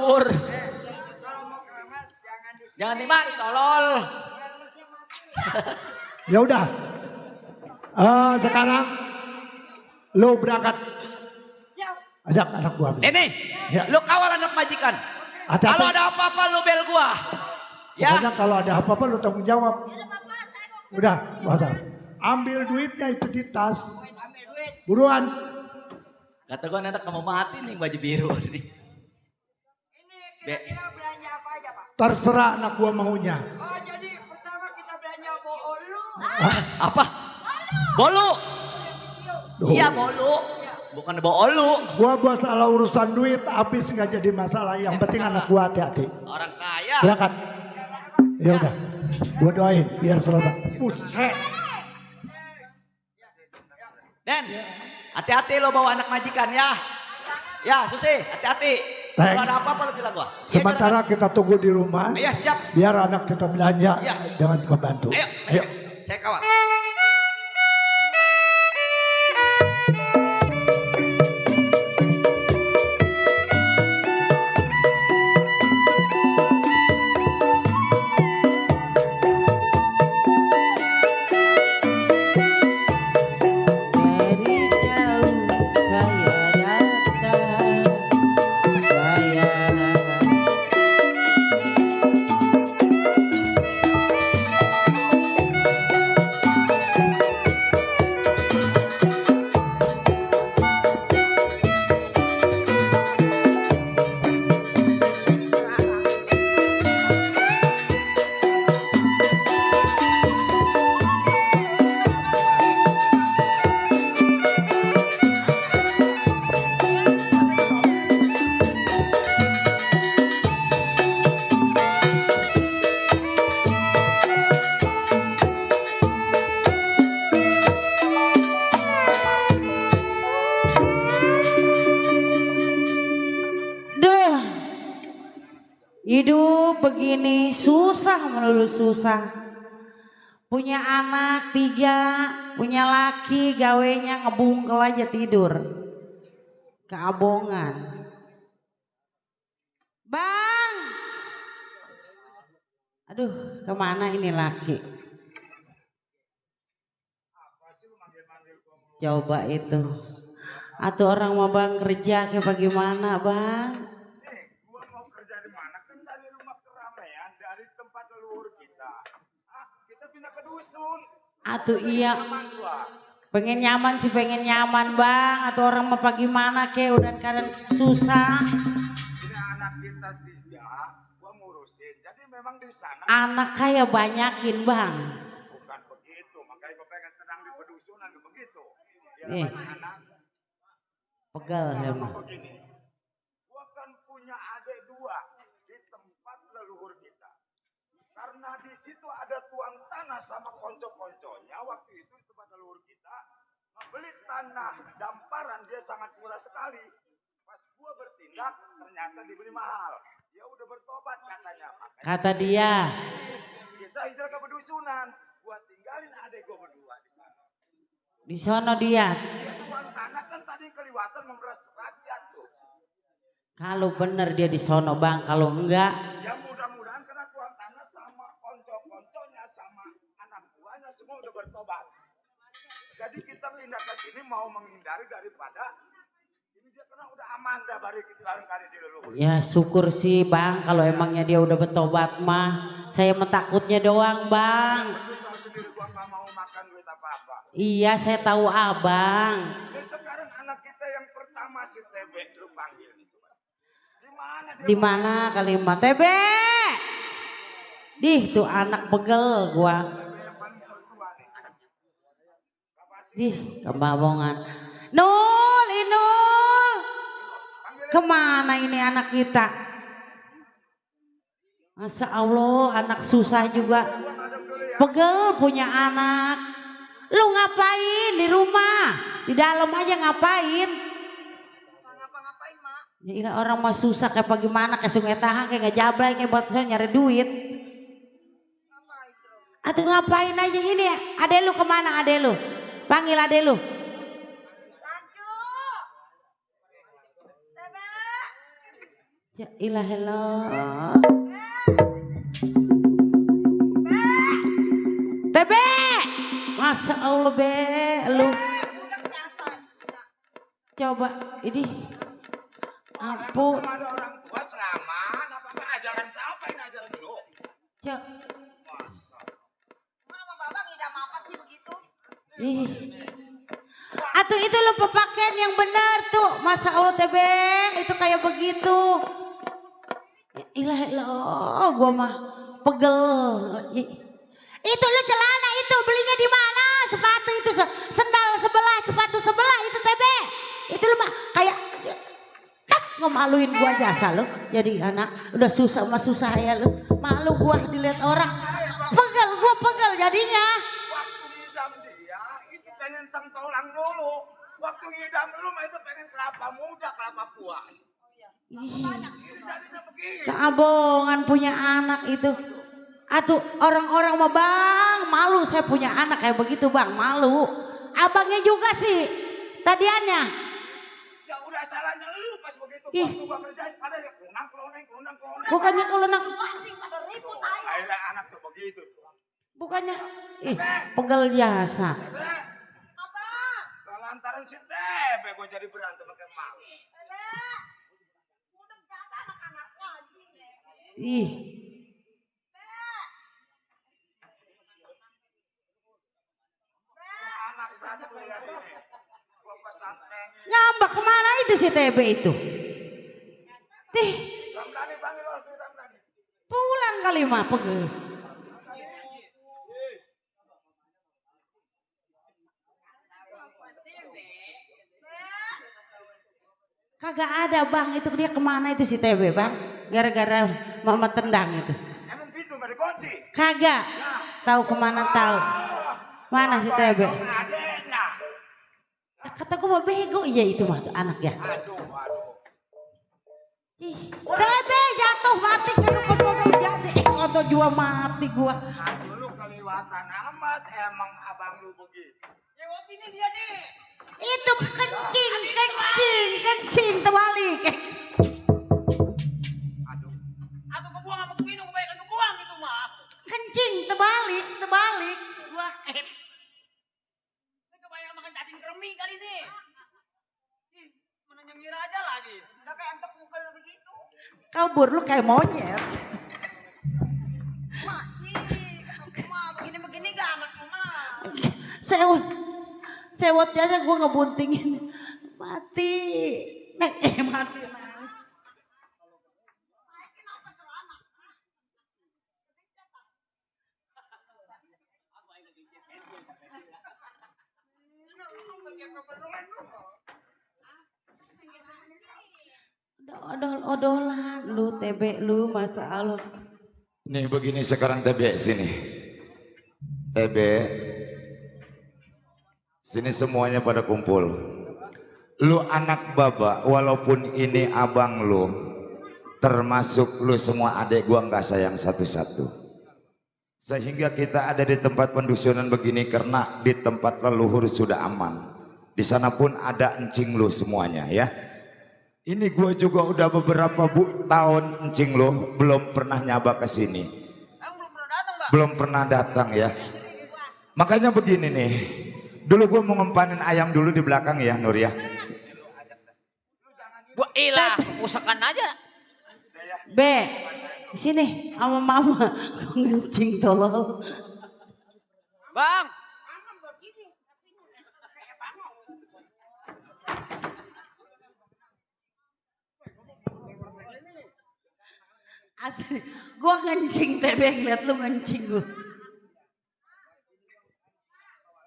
mau keramas jangan di Jangan dimari tolol. Ya udah. Sekarang lu berangkat. Ajak anak gua. Ini, Ya. lu kawal anak majikan. Hati-hati. Kalau ada apa-apa lu bel gua. Ya. Pokoknya kalau ada apa-apa lu tanggung jawab. Udah, masa. Ambil duitnya itu di tas. Buruan. Kata gua nanti kamu mati nih baju biru nih. kira-kira belanja apa aja Pak? Terserah anak gua maunya. Oh jadi pertama kita belanja bolu. Apa? Bolu. Duh. Iya bolu. Bukan bolu. Gua buat salah urusan duit habis nggak jadi masalah. Yang penting anak gua hati-hati. Orang kaya. Berangkat. Ya udah. Gua doain biar selamat. Buset. Den, hati-hati lo bawa anak majikan ya. Ya, Susi, hati-hati. Teng. Kalau ada apa-apa lo bilang gua. Sementara kita tunggu di rumah. Iya, siap. Biar anak kita belanja Iya. dengan membantu. Ayo. Saya kawal. Dari jauh saya datang, saya Duh, hidup begini susah melulu susah. Punya anak 3, punya laki gawenya ngebungkel aja tidur. Keabongan. Bang! Aduh, kemana ini laki? Coba itu. Atau orang mau bang kerja kayak bagaimana bang? Gua mau kerja di mana? Kan dari rumah keramaian, dari tempat leluhur kita. Kita pindah ke dusun. Atau iya Aman gua. pengen nyaman sih pengen nyaman bang. Atau orang mau bagaimana kayak udah kadang susah. Ini anak kita 3, gua ngurusin. Jadi memang di sana Anak kayak banyakin bang. bukan begitu. Makanya gua pengen tenang di pedusunan begitu. Ya Eh. banyak anak. Pegel ya Sama bang. begini. Gua kan punya adik 2 di tempat leluhur kita. Karena di situ ada tuan tanah sama konco-konconya waktu itu di tempat leluhur kita membeli tanah damparan dia sangat murah sekali. Pas gua bertindak ternyata dibeli mahal. Ya udah bertobat katanya. Makanya Kata dia. kita hijrah ke pedusunan. Gua tinggalin adik gua berdua di sana. Di sono dia. Ya tuan tanah kan tadi keliwatan memeras rakyat tuh. Kalau bener dia di sono bang. Kalau enggak. Ya mudah-mudahan karena tuan tanah sama konco-konconya sama anak buahnya semua udah bertobat. Jadi kita pindah ke sini mau menghindari daripada ini dia karena udah aman dah barangkali di leluhur. Ya syukur sih bang. Kalau emangnya dia udah bertobat mah. Saya metakutnya doang bang. Lu tahu sendiri gua nggak mau makan duit apa-apa. Iya saya tahu abang. Dan sekarang anak kita yang pertama si TB lu panggil itu. Di mana dia? Di mana kalimat Tebe? Dih tuh anak pegel gua. Yang paling tertua nih. Dih kebabongan. Nul, Inul. Kemana ini anak kita? Masa Allah anak susah juga. Pegel punya anak. Lu ngapain di rumah? Di dalam aja ngapain? Ngapa-ngapain, Mak? Ya ilah, orang mah susah kayak bagaimana kayak sungai tahang kayak ngejablay kayak buat nyari duit. Atau ngapain aja ini ya? Ade lu kemana ade lu? Panggil ade lu. Ya ilah elah. Tebe, masa Allah be, lu. Coba ini. Ampun. Ada orang tua selamat, apa ajaran siapa ini ajaran lu? Cok. Mama Babang ngidam apa sih begitu? Ih. Atuh itu lo pemakaian yang benar tuh. Masa Allah tebe itu kayak begitu. Ya ilah ilah, gua mah pegel. Itu lo celana itu belinya di mana? Sepatu itu sendal sebelah, sepatu sebelah itu tebe. Itu lo mah kayak ngemaluin gua jasa lo. Jadi anak udah susah mah susah ya lo. Malu gua dilihat orang. Gua pegel jadinya. Waktu ngidam dia itu pengen tentolang dulu. Waktu ngidam lu mah itu pengen kelapa muda, kelapa tua. Ih, Jadinya begini. keabongan punya anak itu. Atuh orang-orang mah bang malu saya punya anak kayak begitu bang malu. Abangnya juga sih tadiannya. Ya udah salahnya lu pas begitu. Ih. Waktu gua kerjain pada ya kunang. Bukannya kalau nak Akhirnya anak tuh begitu. bukannya pegel jasa. Lantaran si Tebe gua jadi berantem sama Kemal. Ih, Anak satu ya ini. Gua pesantren. ngambak kemana itu si TB itu? Tih, Ramdhani panggil lo si Ramdhani. pulang kali mah pegel. Kagak ada bang, itu dia kemana itu si TB bang? Gara-gara mama tendang itu. Emang pintu nggak dikunci? Kagak, tahu kemana tahu. Mana si TB? Adeknya. Kata gue mah bego iya itu mah tuh anak ya. Aduh. Ih, TB jatuh mati kan kotor jadi kotor jua mati gua. Aduh lu kelewatan amat emang abang lu begitu. Lewat ini dia nih. Itu kencing terbalik. Aku kebuang apa minum kebaikan kebuang itu mah. Kencing terbalik. Gua Ini kebanyakan makan cacing kremi kali ini. Ih, mana nyengir aja lagi. Udah kayak antek pukul begitu. kabur lu kayak monyet. Mak, ketemu mah begini-begini gak anak mah. Sewot aja gua ngebuntingin. Mati. Mati. Odol-odolan lu TB lu masa Allah. Nih begini sekarang TB sini. TB sini semuanya pada kumpul. Lu anak baba walaupun ini abang lu, termasuk lu semua adik gua nggak sayang satu-satu. Sehingga kita ada di tempat pendusunan begini karena di tempat leluhur sudah aman. Di sana pun ada encing lu semuanya ya. Ini gua juga udah beberapa tahun encing lu belum pernah nyaba ke sini. Belum pernah datang ya. Makanya begini nih. Dulu gua mau ngempanin ayam dulu di belakang ya Nur ya. Gua ilah, usahakan aja. B, sini sama mama. Gua ngencing tolol. Bang, Asli, gua ngencing TB ngeliat lu ngencing gua.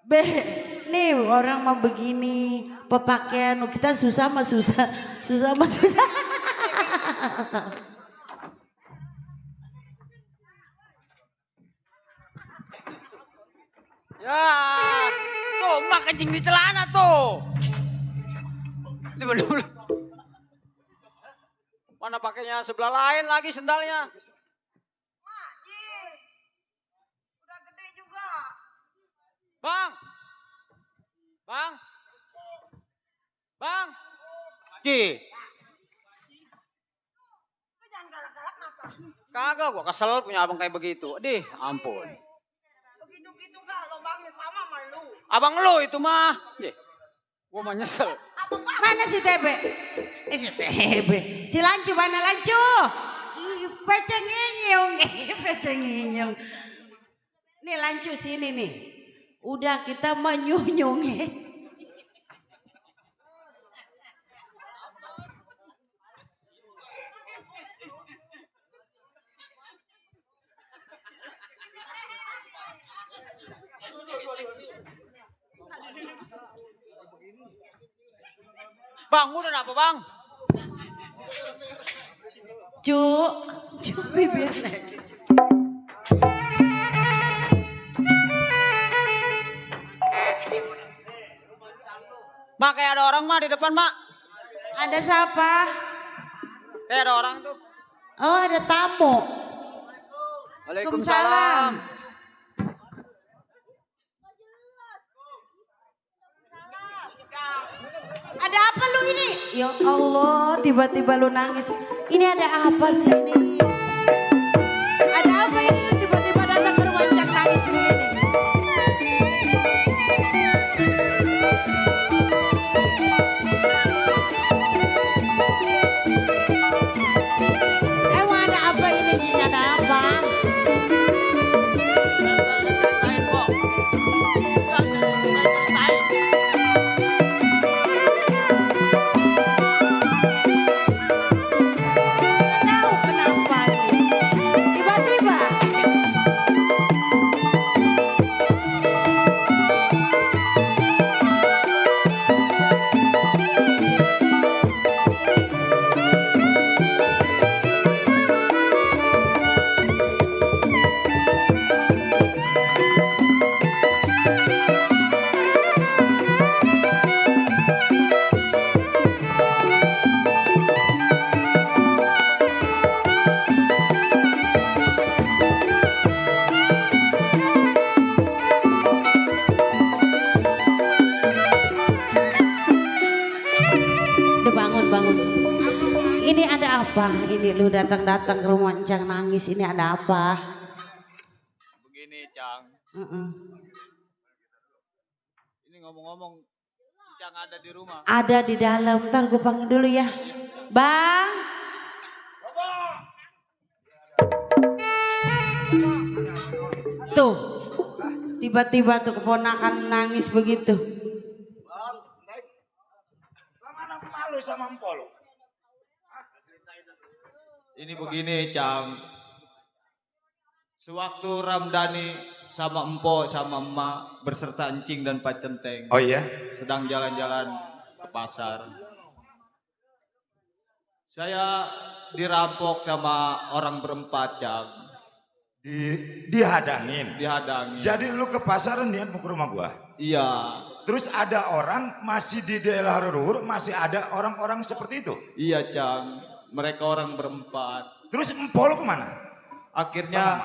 B, nih orang mah begini, pemakaian kita susah mah susah. Ya, tuh mak kencing di celana tuh. Dulu. Mana pakainya sebelah lain lagi sendalnya. Udah gede juga. Bang. Bang. Bang. Ki. Lu jangan galak-galak apa? Kagak, gua kesel punya abang kayak begitu. Dih, ampun. Begitu-gitu gak lo bangnya sama lu. Abang lu itu mah. Dih, gua mah nyesel. Mana si Tebe? Si Tebe. Si Lancu mana Lancu? Peceng inyong. Peceng inyong. Nih Lancu sini nih. Udah kita menyunyung. Bang, udah apa bang? Cu bibirnya. Mak kayak ada orang mak di depan mak. Ada siapa? Kayak ada orang tuh. Oh ada tamu. Waalaikumsalam. Ada apa lu ini? Ya Allah, tiba-tiba lu nangis. Ini ada apa sih ini? Ada apa ini lu tiba-tiba datang ke rumah Cang nangis begini? Emang ada apa ini? Ini ada apa? Tahu kenapa ini? Tiba-tiba. Udah bangun. Ini ada apa? Ini lu datang-datang ke rumah Encang nangis. Ini ada apa? Begini Cang. Ini ngomong-ngomong, Cang ada di rumah. Ada di dalam. Ntar gue panggil dulu ya. Bang. Tuh. Tiba-tiba tuh keponakan nangis begitu. Mana malu sama empok lo? Ini begini Cang, sewaktu Ramdhani sama Empo sama Emak berserta Encing dan Pak Centeng Oh iya? sedang jalan-jalan ke pasar. Saya dirampok sama orang berempat Cang. Dihadangin. Dihadangin. Jadi lu ke pasar niat mau ke rumah gua? Iya. Terus ada orang masih di daerah Leluhur, masih ada orang-orang seperti itu? Iya Cang, mereka orang berempat. Terus empol kemana? Akhirnya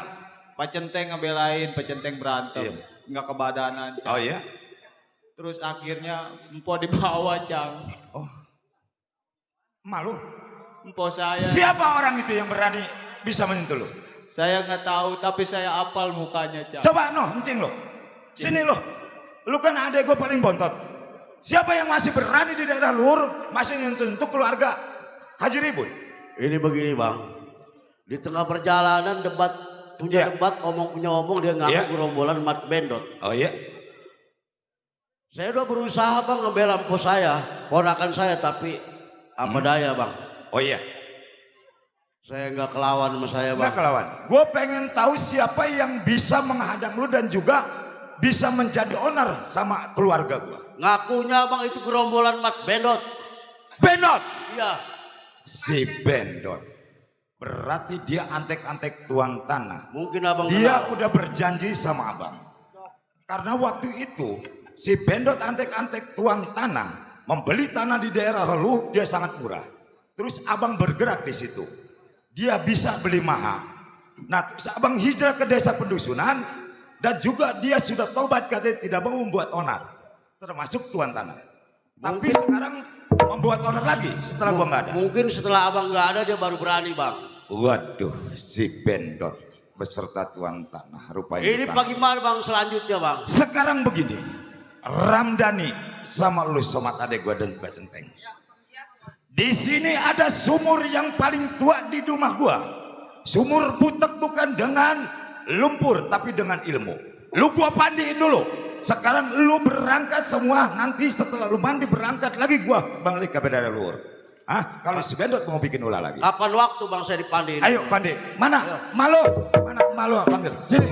Pak Centeng ngebelain, Pak Centeng berantem. Nggak kebadanan Cang. Oh iya? Terus akhirnya Empo dibawa Cang. Oh, malu? Empo saya. Siapa orang itu yang berani bisa menyentuh lu? Saya nggak tahu, tapi saya apal mukanya Cang. Coba Encing lo, sini lo. Lu kan adek gue paling bontot. Siapa yang masih berani di daerah Luhur masih nyentuh keluarga Haji Ribut? Ini begini bang, di tengah perjalanan debat punya debat, omong punya omong, dia ngaku gerombolan mat bendot. Oh iya? Saya udah berusaha bang ngebela empos saya, ponakan saya, tapi apa daya bang. Oh iya? Saya nggak kelawan sama saya bang. Nggak kelawan. Gue pengen tahu siapa yang bisa menghadang lu dan juga bisa menjadi owner sama keluarga gue. Ngakunya bang itu gerombolan mat bendot. Bendot? Iya. Si Bendot. Berarti dia antek-antek tuan tanah. Mungkin abang dia kenal. udah berjanji sama abang. Karena waktu itu si Bendot antek-antek tuan tanah membeli tanah di daerah Reluh, dia sangat murah. Terus abang bergerak di situ, dia bisa beli mahal. Nah terus abang hijrah ke desa pendusunan dan juga dia sudah tobat katanya tidak mau membuat onar, termasuk tuan tanah. Tapi sekarang membuat onar lagi setelah gua nggak ada. Mungkin setelah abang nggak ada dia baru berani bang. Waduh, si Bendot beserta tuan tanah rupanya. Ini bagaimana bang selanjutnya bang? Sekarang begini, Ramdhani sama lu somat adek gua dan Mbak Centeng. Di sini ada sumur yang paling tua di rumah gua. Sumur butek bukan dengan lumpur tapi dengan ilmu. Lu gua pandiin dulu. Sekarang lu berangkat semua, nanti setelah lu mandi berangkat lagi gua balik ke bedara luar. Hah? Kalau si Bendot mau bikin ulah lagi. Kapan waktu bang saya dipandiin? Ayo pandi. Mana? Malu? Mana malu? Panggil. Sini.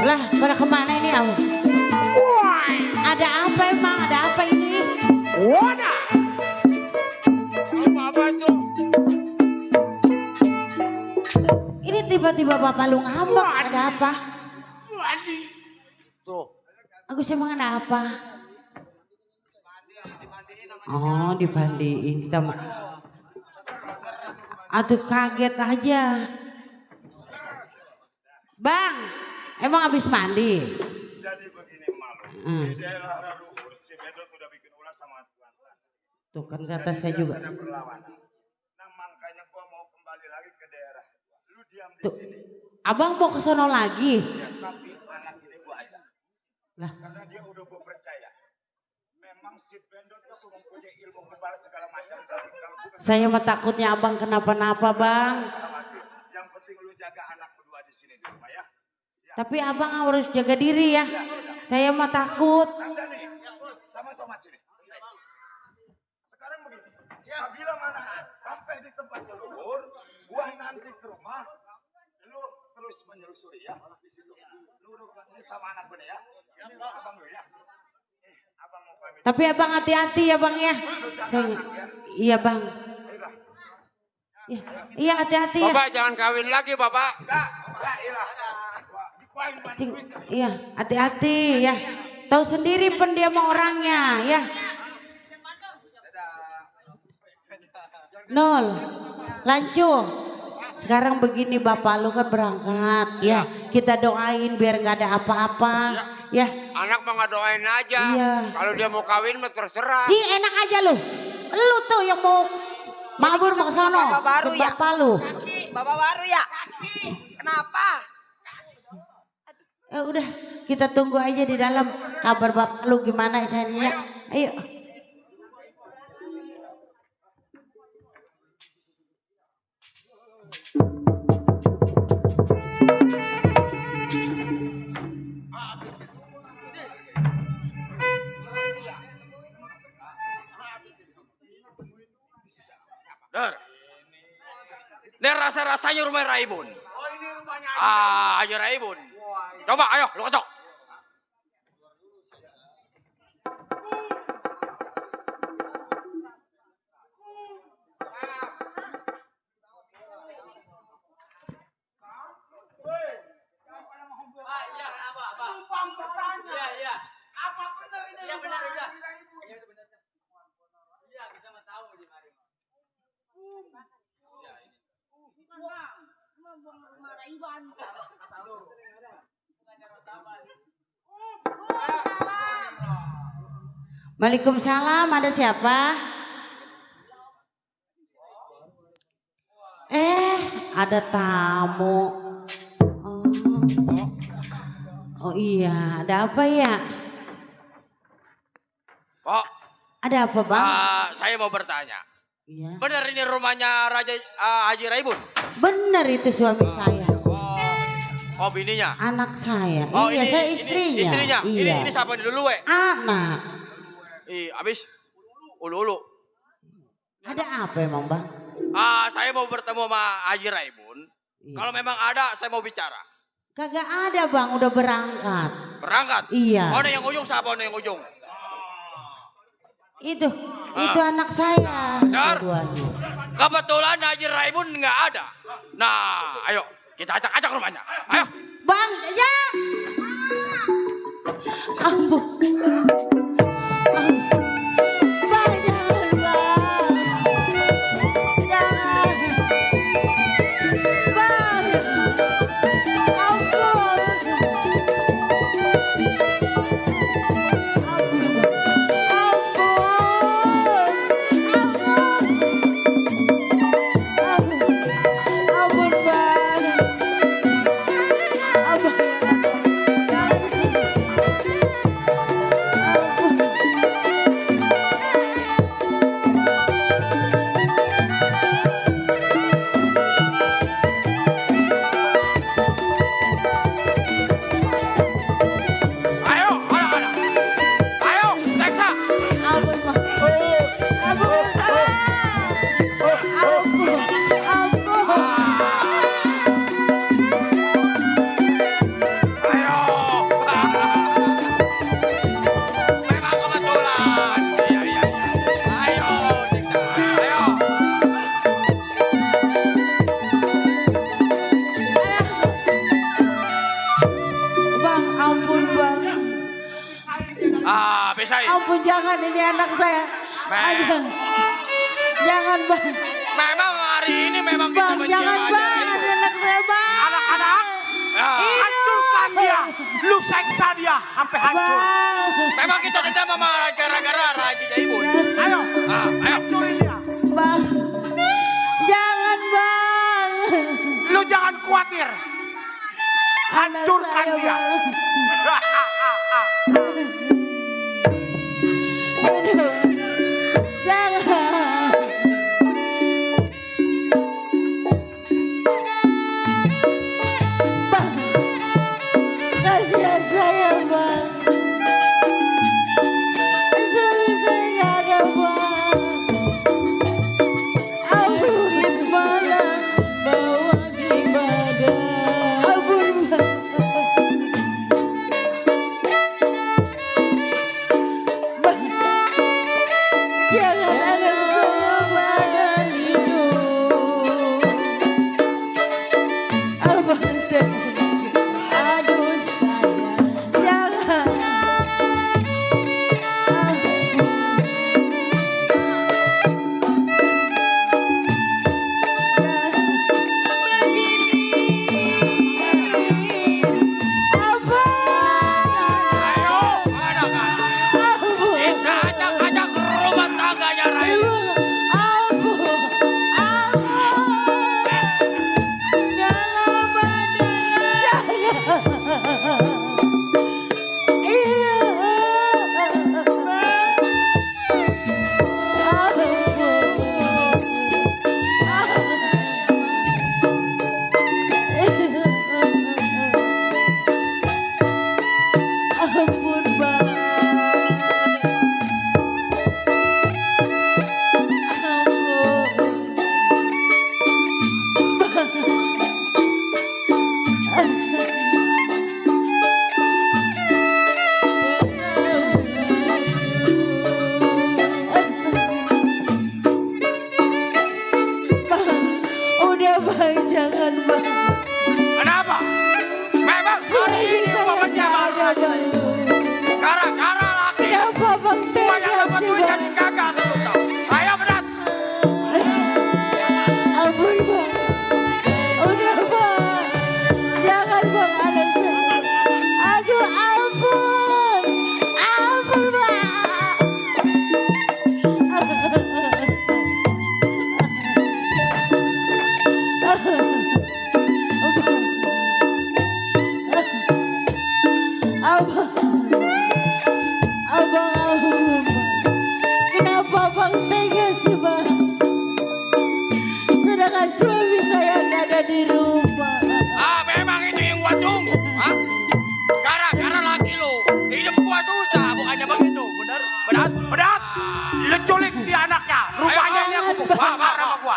Lah, pada kemana ini Am? Ada apa emang? Ada apa ini? Wadah. Apa itu? Ini tiba-tiba bapak lu ngambek. Ada apa? Tuh. Agus emang ada apa? Oh, dipandiin kita mah. Atuh kaget aja. Bang, emang habis mandi? Jadi begini malu. Di daerah Reluhur si Bendot udah bikin ulah sama tuan tanah. Tuh kan kata saya juga. Ada perlawanan. Nah makanya gua mau kembali lagi ke daerah. Lu diam di Tuh. sini. Abang mau ke sono lagi? Ya, tapi anak ini gua aja. Lah. Karena dia udah gua percaya. Memang si Bendot tuh mempunyai ilmu kebal segala macam. Tapi kalau gua Saya mah takutnya abang kenapa-napa bang. yang penting lu jaga anak berdua di sini di rumah ya. Tapi abang harus jaga diri ya. Saya mah takut. Anda nih, sama-sama sini. Sekarang begini, apabila mana sampai di tempat leluhur, gua nanti ke rumah, lu terus menyelusuri ya di situ. Lu sama anak gue ya. Abang lu ya. Abang mau pamit. Tapi abang hati-hati ya bang ya. Saya, iya bang. Ya, iya hati-hati ya. Bapak jangan kawin lagi, Bapak. Iya, hati-hati ya. Tahu sendiri pun dia mau orangnya ya. Nol, lancung. Sekarang begini bapak lu kan berangkat ya. Kita doain biar nggak ada apa-apa ya. Anak mah nggak doain aja. Iya. Kalau dia mau kawin mah terserah. Ih enak aja lu. Lu tuh yang mau mabur mau ke sono. Bapak baru Ke ya? bapak lu. Bapak baru ya? Kenapa? Udah kita tunggu aja di dalam kabar bapak lu gimana ya. Ayo. Ini rasa-rasanya rumah Raibun. Ah, Haji Raibun. Coba, ayo, lu ketok. Waalaikumsalam, ada siapa? Ada tamu. Oh iya, ada apa ya? Pak, Ada apa bang? saya mau bertanya. Iya. Benar ini rumahnya Raja Haji Raibun? Bener itu suami saya. Oh bininya? Anak saya. Oh, iya, ini, saya istrinya. Istrinya? Iya. Ini siapa dulu, we? Anak. Abis? Ulu-ulu. Ada apa emang bang? Saya mau bertemu sama Haji Raimun. Iya. Kalau memang ada, saya mau bicara. Kagak ada bang, udah berangkat. Berangkat? Iya. Oh, yang ujung siapa yang ujung? Itu anak saya. Dar, Keduanya. kebetulan Haji Raimun nggak ada. Nah, ayo kita acak-acak rumahnya. Ayo. Bang, ya. Ampun. Bang, jangan bang. Jangan. Bang. Ampun. Ampun bang. Ayo, ayo, seksa. Ampun bang. Ampun. Ampun. Ayo. Memang kebetulan. Iya. Ayo, siksa. Ayo. Bang, ampun bang. Pisahin. Ampun jangan ini anak saya. Aduh. Jangan bang. Memang hari ini memang kita Bang, jangan aja bang. gitu. Ini anak saya bang. Anak-anak. Ya. Hancurkan dia. Lu seksa dia sampai hancur. Bang. Memang kita dendam sama gara-gara Haji Jaimun. Ayo. Ayo. Hancurin dia. Bang. Jangan bang. Lu jangan khawatir. Hancurkan Anak saya, dia. Bang. Aduh. Jangan. Bang. Kasihan saya bang. Suami saya nggak ada bang. Ampun malam bawa di badan. Ampun bang.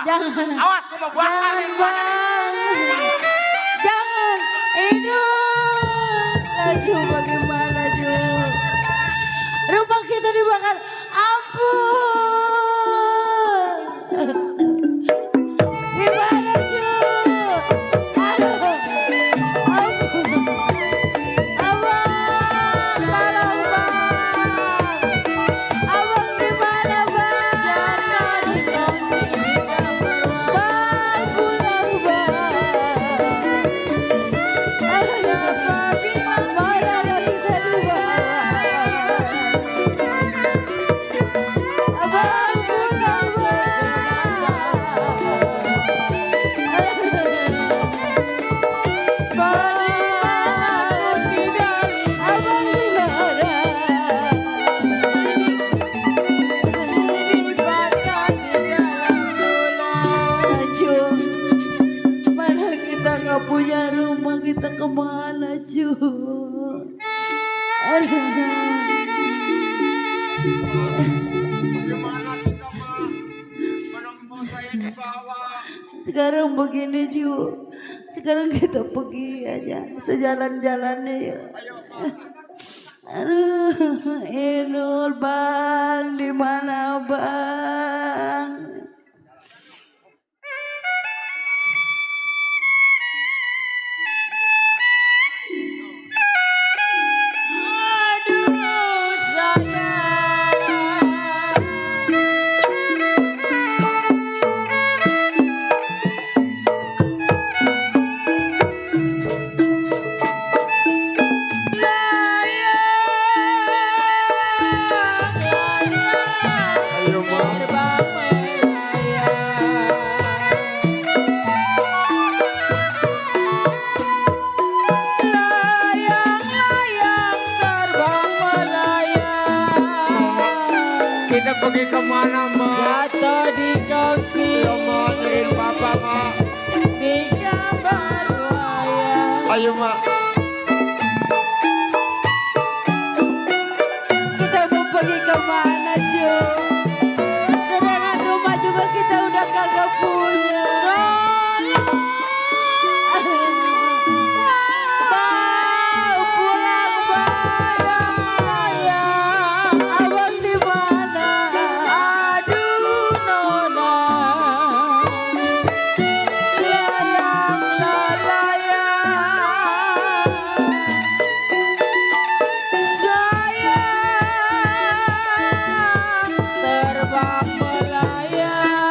Jangan. Awas, gue mau bakar Jangan nih rumahnya nih. bang. Jangan. Idul. Laju bagaimana Ju? Rumah kita dibakar. Ampun. Gimana Ju? Aduh. Ampun. Abang, tolong bang. Abang gimana bang? Bang, pulang bang. Mana gak bisa dibawa. Abang pulang mana kita nggak punya rumah, kita kemana Ju? Sekarang begini Ju, sekarang kita pergi aja sejalan-jalannya ya. Aduh, Inul bang, di mana bang? Aduh sayang. Kita pergi kemana, Ma? Jatuh di kongsi. Ya, Ma, nyariin Papa, Ma. Di gambar wayang. Ayo, Ma. Kita mau pergi kemana Ju? Sedangkan rumah juga kita udah kagak punya. Bang, pulang bang. Abang di mana? Aduh nona. Layang layang. Sayang terbang melayang.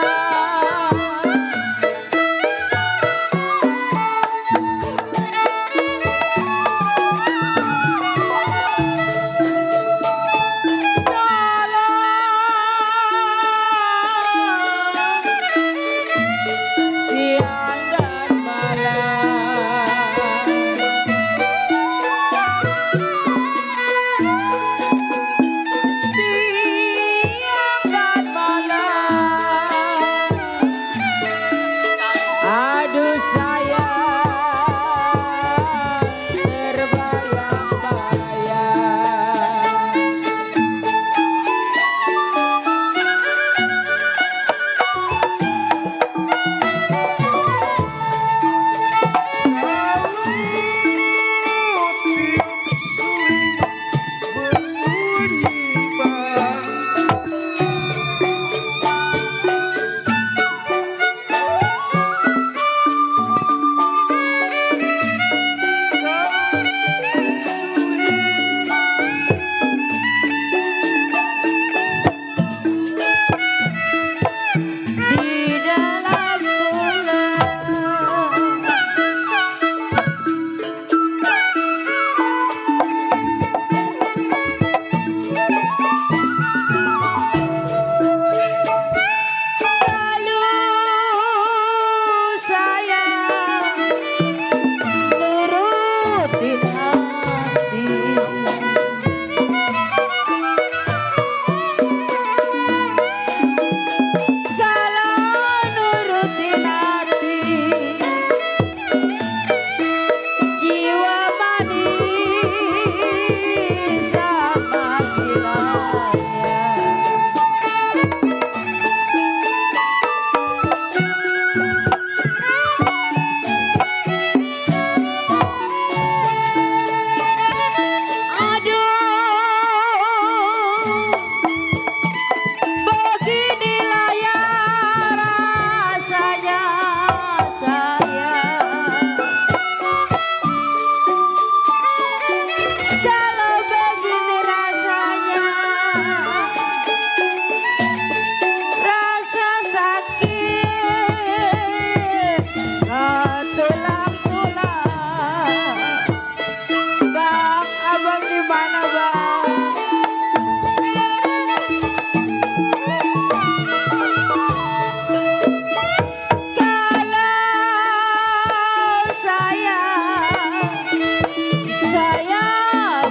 saya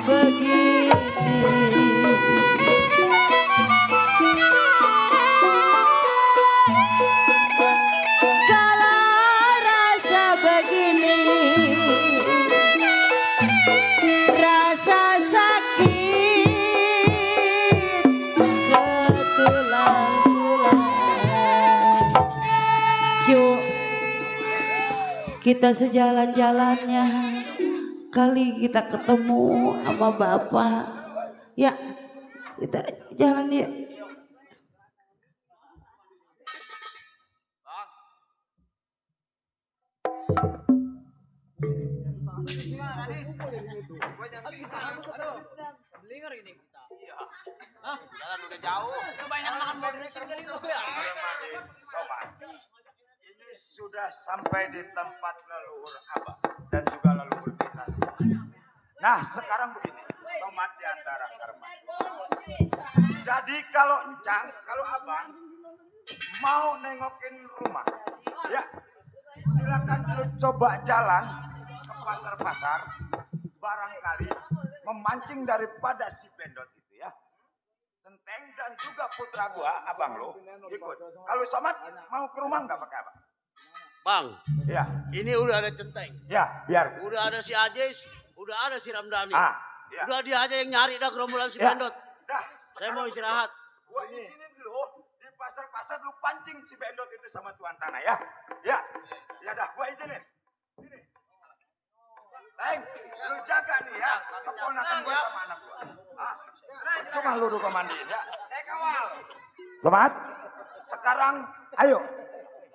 begini. Kalau rasa begini, rasa sakit ke tulang-tulang. Ju, kita sejalan-jalannya, kali kita ketemu sama Bapak. Ya, kita jalan yuk. Dengar ini kita. Iya. Hah? Jalan udah jauh. Kebanyakan makan burger dari lu ya. Sobat, ini sudah sampai di tempat leluhur Abah dan juga leluhur kita. Nah, sekarang begini, sobat di antara karma. Jadi kalau Encang, kalau Abang mau nengokin rumah, ya silakan lu coba jalan ke pasar-pasar, barangkali memancing daripada si Bendot itu ya. Centeng dan juga putra gua, abang lo, ikut. Kalau Somad mau ke rumah nggak pakai abang? Bang, Ya, ini udah ada centeng. ya biar. Udah ada si Ajis, udah ada si Ramdhani. Ya. Udah dia aja yang nyari dah gerombolan si Ya. Bendot. Dah, Saya mau istirahat. gua izinin dulu di pasar-pasar lu pancing si Bendot itu sama tuan tanah ya. Ya, ya dah, gua izinin. Sini. Teng, lu jaga nih ya, keponakan gua sama anak gua. Cuma lu dulu mandiin ya. Saya kawal. Sobat, sekarang ayo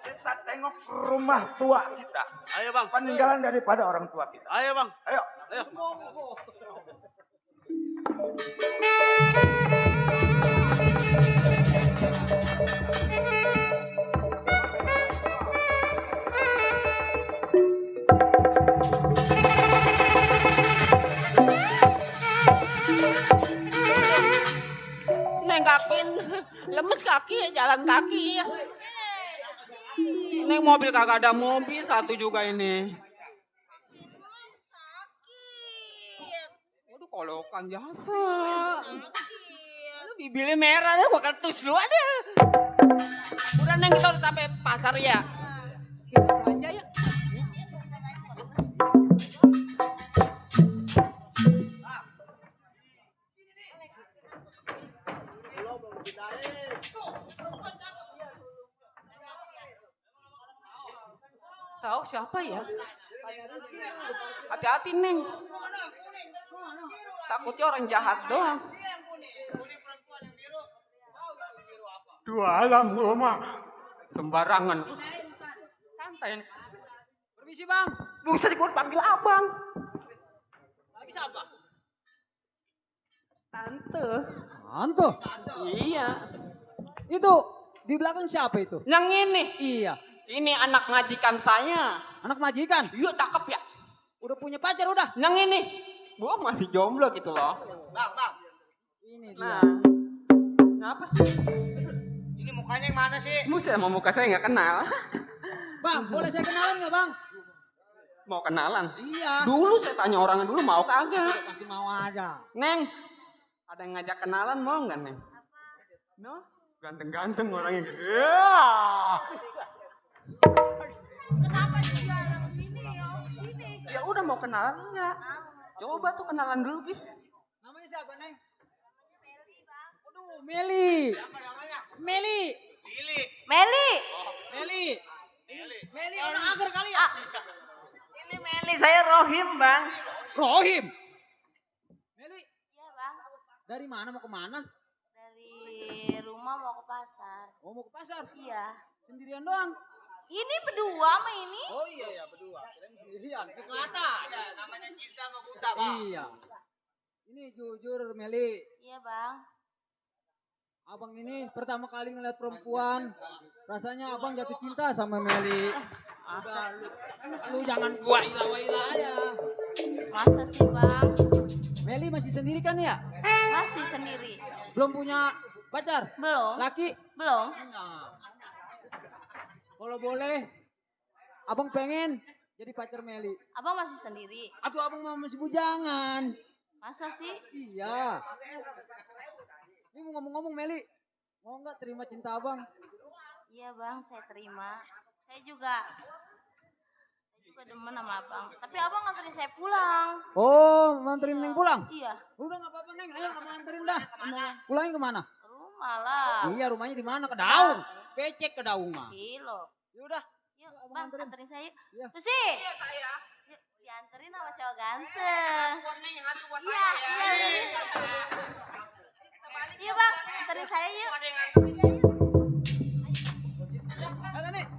kita tengok rumah tua kita. Ayo bang. Peninggalan daripada orang tua kita. Ayo bang. Ayo. Ayo. Nengkakin, lemes kaki ya, jalan kaki ya. Ini mobil kagak ada mobil, satu juga ini. Waduh, kolokan jasa. Lu bibirnya merah deh, gua ketus dulu aja. Udah Neng, kita udah sampai pasar ya. Kita belanja ya. Tahu siapa ya? Hati-hati Neng. Takutnya orang jahat doang. Dua alam gua mah sembarangan. Santai. Permisi bang. Bisa gua panggil abang. Bisa apa? Tante. Tante? Iya. Itu di belakang siapa itu? Yang ini. Iya. Ini anak majikan saya. Anak majikan? Iya, cakep ya. Udah punya pacar udah? Yang ini. Gua masih jomblo gitu loh. Bang. Ini dia. Kenapa sih? Ini mukanya yang mana sih? Musa sama muka saya nggak kenal. Bang, boleh saya kenalan nggak bang? Mau kenalan? Iya. Dulu saya tanya orangnya dulu mau kagak. Pasti mau aja. Neng, ada yang ngajak kenalan mau nggak Neng? No? Ganteng-ganteng orangnya gitu. Kenapa sih jarang sini ya? Sini. Ya udah mau kenalan enggak? Coba tuh kenalan dulu Gi. Namanya siapa Neng? Meli bang. Aduh Meli. Siapa namanya? Meli. Meli. Meli. Meli orang agar kali ya? Ini Meli, saya Rohim bang. Rohim? Meli? Iya bang. Dari mana mau ke mana? Dari rumah mau ke pasar. Oh mau ke pasar? Iya. Sendirian doang? Ini berdua sama ini. Oh iya berdua. Sendirian. Kelihatan. Namanya cinta sama buta bang. Iya. Ini jujur Meli. Iya bang. Abang ini pertama kali ngeliat perempuan, rasanya abang jatuh cinta sama Meli. Masa sih? Lu jangan gua ilah-ilah aja. Masa sih bang? Meli masih sendiri kan ya? Masih sendiri. Belum punya pacar? Belum. Laki? Belum. Nah. Kalau boleh, abang pengen Jadi pacar Meli. Abang masih sendiri? Atuh abang mau masih bujangan. Masa sih? Iya. Ini mau ngomong-ngomong Meli. Mau nggak terima cinta abang? Iya bang, saya terima. Saya juga demen sama abang. Tapi abang nganterin saya pulang. Oh, nganterin Neng pulang? Iya. Udah nggak apa-apa Neng, ayo kamu nganterin dah. Pulangin kemana? Rumah lah. Iya, rumahnya di mana? Ke Daung. Becek ke Daung mah. Kilo. Yaudah. Yuk, bang, anterin saya yuk. Iya. Susi. Iya, saya. Yuk, dianterin sama cowok ganteng. Iya, iya. Iya, bang, anterin saya yuk. Ayo, Nek.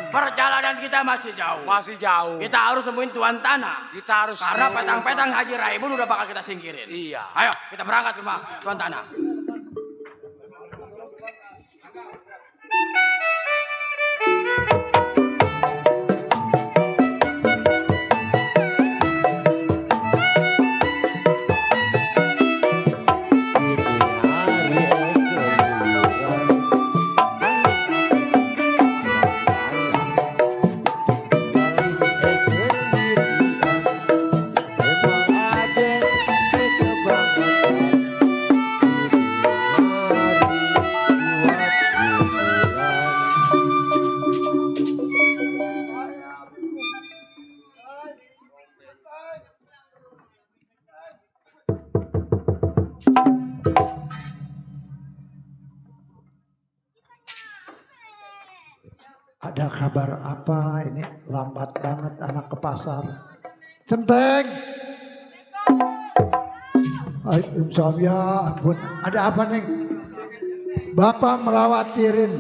Perjalanan kita masih jauh. Masih jauh. Kita harus nemuin tuan tanah. Kita harus. Karena petang-petang Haji Raibun udah bakal kita singkirin. Iya. Ayo kita berangkat ke rumah tuan tanah. Ada kabar apa ini? Lambat banget anak ke pasar. Centeng. Waalaikumsalam, ya ampun. Ada apa nih? Bapak merawatirin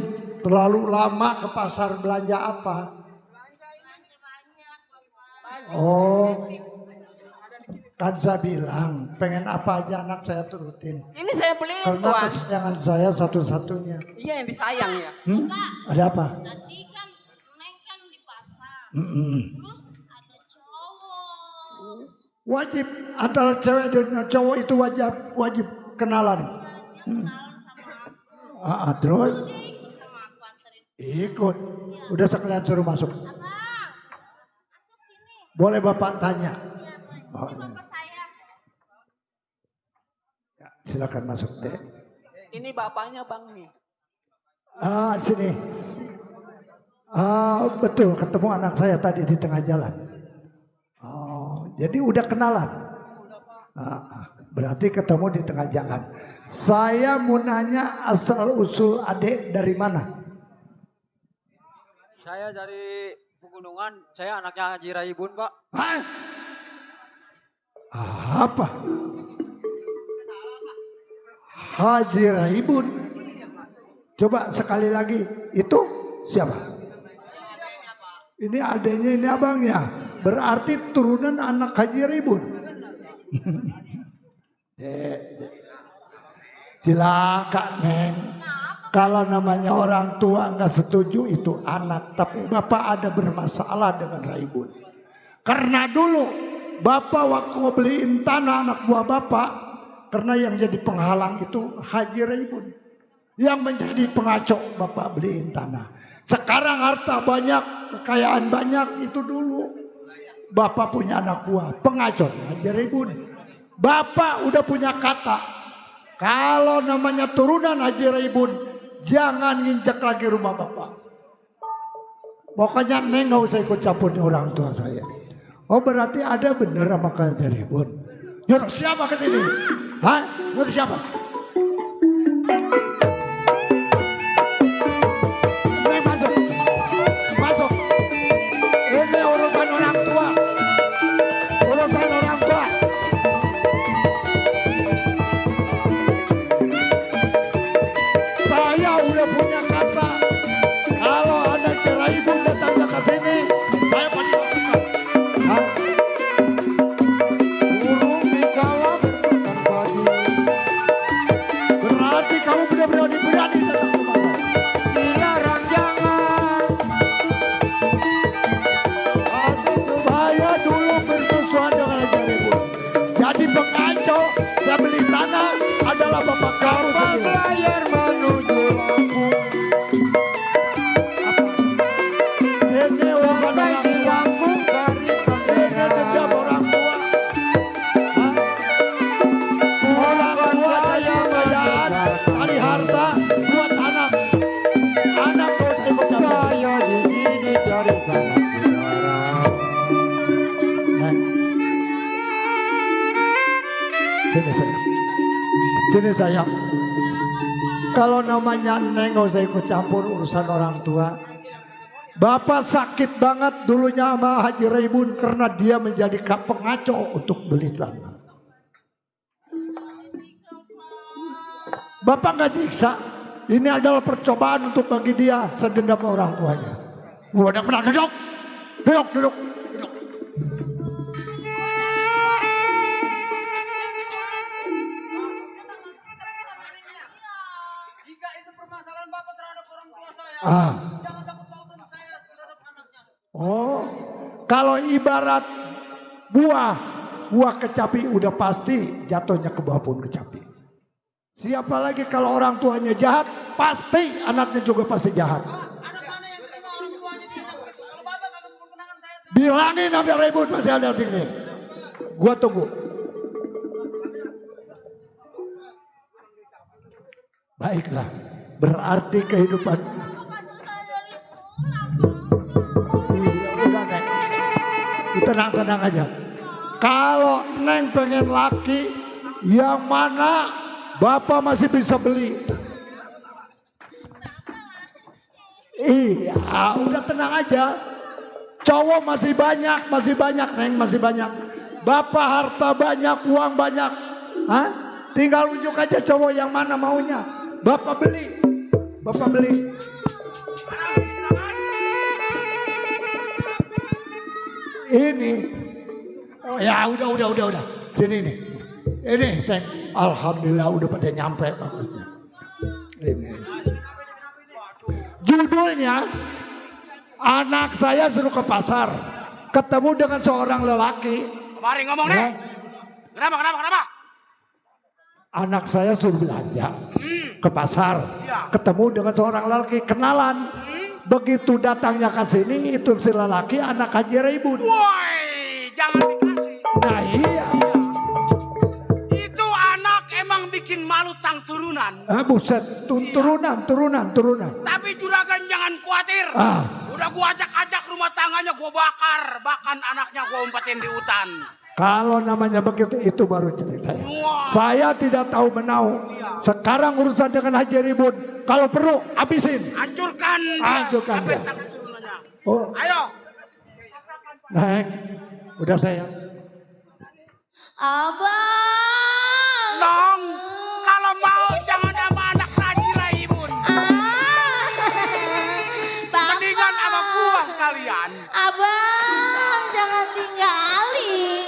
terlalu lama ke pasar belanja apa? Oh, kan saya bilang pengen apa aja anak saya turutin. Ini saya beliin Karena Tuan. kesayangan saya satu-satunya. Iya yang disayang ya. Ada apa? Tadi kan Neng kan di pasar. Mm-mm. Terus ada cowok. Wajib antara cewek dan cowok itu wajib kenalan. Terus ikut. Udah sekalian suruh masuk. Boleh Bapak tanya? Oh, ya, silakan masuk deh. Ini bapaknya Bang nih. Sini. Betul ketemu anak saya tadi di tengah jalan. Jadi udah kenalan. Berarti ketemu di tengah jalan. Saya mau nanya asal usul adik dari mana? Saya dari Pegunungan, saya anaknya Haji Raibun, Pak. Hah? Apa? Haji Raibun. Coba sekali lagi, itu siapa? Ini adanya, ini abangnya. Berarti turunan anak Haji Raibun. Silakan Neng. Kalau namanya orang tua nggak setuju itu anak. Tapi Bapak ada bermasalah dengan Raibun. Karena dulu Bapak waktu beliin tanah anak buah Bapak. Karena yang jadi penghalang itu Haji Raibun. Yang menjadi pengacau Bapak beliin tanah. Sekarang harta banyak, kekayaan banyak itu dulu. Bapak punya anak buah, pengacau Haji Raibun. Bapak udah punya kata. Kalau namanya turunan Haji Raibun, jangan nginjak lagi rumah Bapak. Pokoknya Neng gak usah ikut campur di orang tua saya. Oh berarti ada bener sama Haji Raibun. Nyuruh siapa ke sini? Hah? Nyuruh siapa? Neng masuk. Masuk. Ini urusan orang tua. Urusan orang tua. Saya udah punya kata. Kalau ada cerai Raibun datang ke sini, saya pasti lakukan. Hah? Burung bisa tanpa berarti kamu benar-benar berani datang ke mana? Dilarang jangan. Saya dulu bermusuhan dengan Haji Raibun. Jadi pengacau, saya beli tanah adalah Bapak kamu. Belayar menuju Lampung. Ini sampai di Lampung dari ini dendam orang tua. Orang tua saya bayar cari harta buat anak. Anak ikut saya di sini cari sana. Sini sayang. Sini sayang. Kalau namanya Neng gak usah ikut campur urusan orang tua. Bapak sakit banget dulunya sama Haji Raibun karena dia menjadi pengacau untuk beli tanah. Bapak gak nyiksa. Ini adalah percobaan untuk bagi dia sedendam orang tuanya. Gua udah pernah duduk. Duduk. Jika itu permasalahan Bapak terhadap orang tua saya, Ah. jangan takut pautan saya terhadap anaknya. Oh, kalau ibarat buah kecapi udah pasti jatuhnya ke bawah pohon kecapi. Siapa lagi kalau orang tuanya jahat, pasti anaknya juga pasti jahat. Anak mana yang terima orang tuanya tidak begitu? Kalau Bapak kagak berkenangan saya, Bilangin sampai ribut masih ada tinggi. Gua tunggu. Baiklah, berarti kehidupan. Udah Neng, tenang aja. Kalau Neng pengen laki, yang mana Bapak masih bisa beli. Iya, udah tenang aja. Cowok masih banyak Neng, masih banyak. Bapak harta banyak, uang banyak. Hah? Tinggal unjuk aja cowok yang mana maunya. Bapak beli. Ini. Oh ya, udah. Sini nih. Ini, Teng. Alhamdulillah udah pada nyampe bagusnya. Ini. Judulnya, anak saya suruh ke pasar, ketemu dengan seorang lelaki. Mari ngomong deh. Kenapa? Anak saya suruh belanja ke pasar, ketemu dengan seorang lelaki, kenalan. Begitu datangnya ke sini, itu si lelaki anak Haji Raibun. Woi, jangan dikasih. Nah iya. Itu anak emang bikin malu tang turunan. Buset, turunan. Tapi juragan jangan khawatir. Udah gua ajak rumah tangganya gua bakar. Bahkan anaknya gua umpetin di hutan. Kalau namanya begitu, itu baru cerita saya. Saya tidak tahu menau. Sekarang urusan dengan Haji Ribun. Kalau perlu, habisin. Hancurkan dia. Oh. Ayo. Neng, udah sayang. Abang. Nong, kalau mau jangan sama anak Haji Raibun. Mendingan sama gua sekalian. Abang, jangan tinggalin.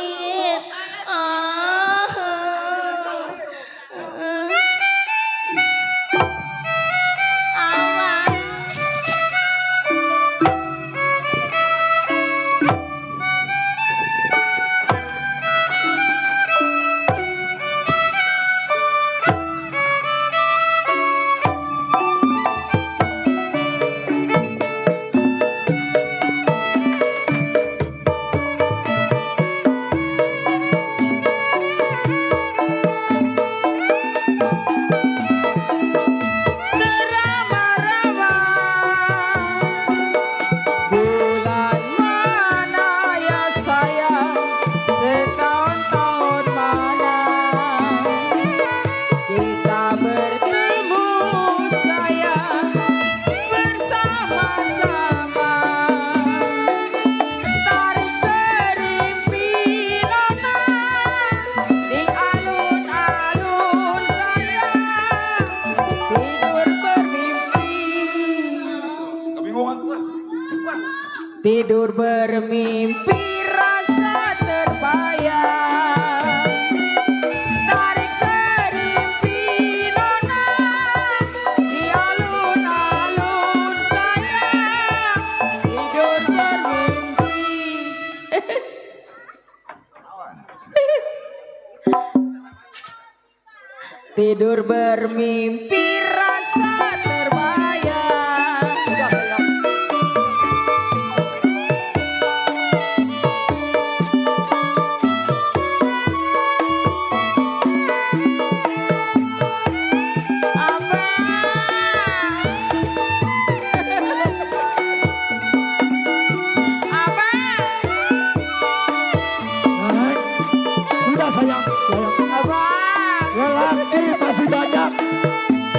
Tidur bermimpi rasa terbayang, tarik serimpi nona di alun-alun sayang, tidur bermimpi. Tidur bermimpi rasa terbayang.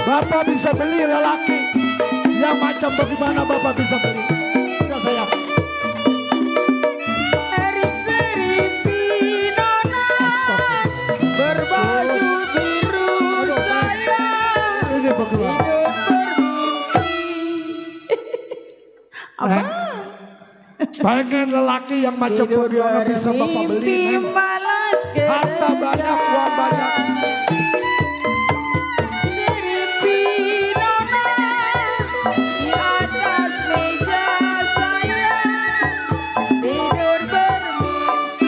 Bapak bisa beli lelaki yang macam bagaimana Bapak bisa beli. Udah sayang. Tarik serimpi nona berbaju biru sayang, Ini bagaimana? tidur bermimpi. Apa? Pengen lelaki yang macam Budiono bisa bapak beli. Neng. Harta banyak, uang banyak. Di atas meja saya tidur bermimpi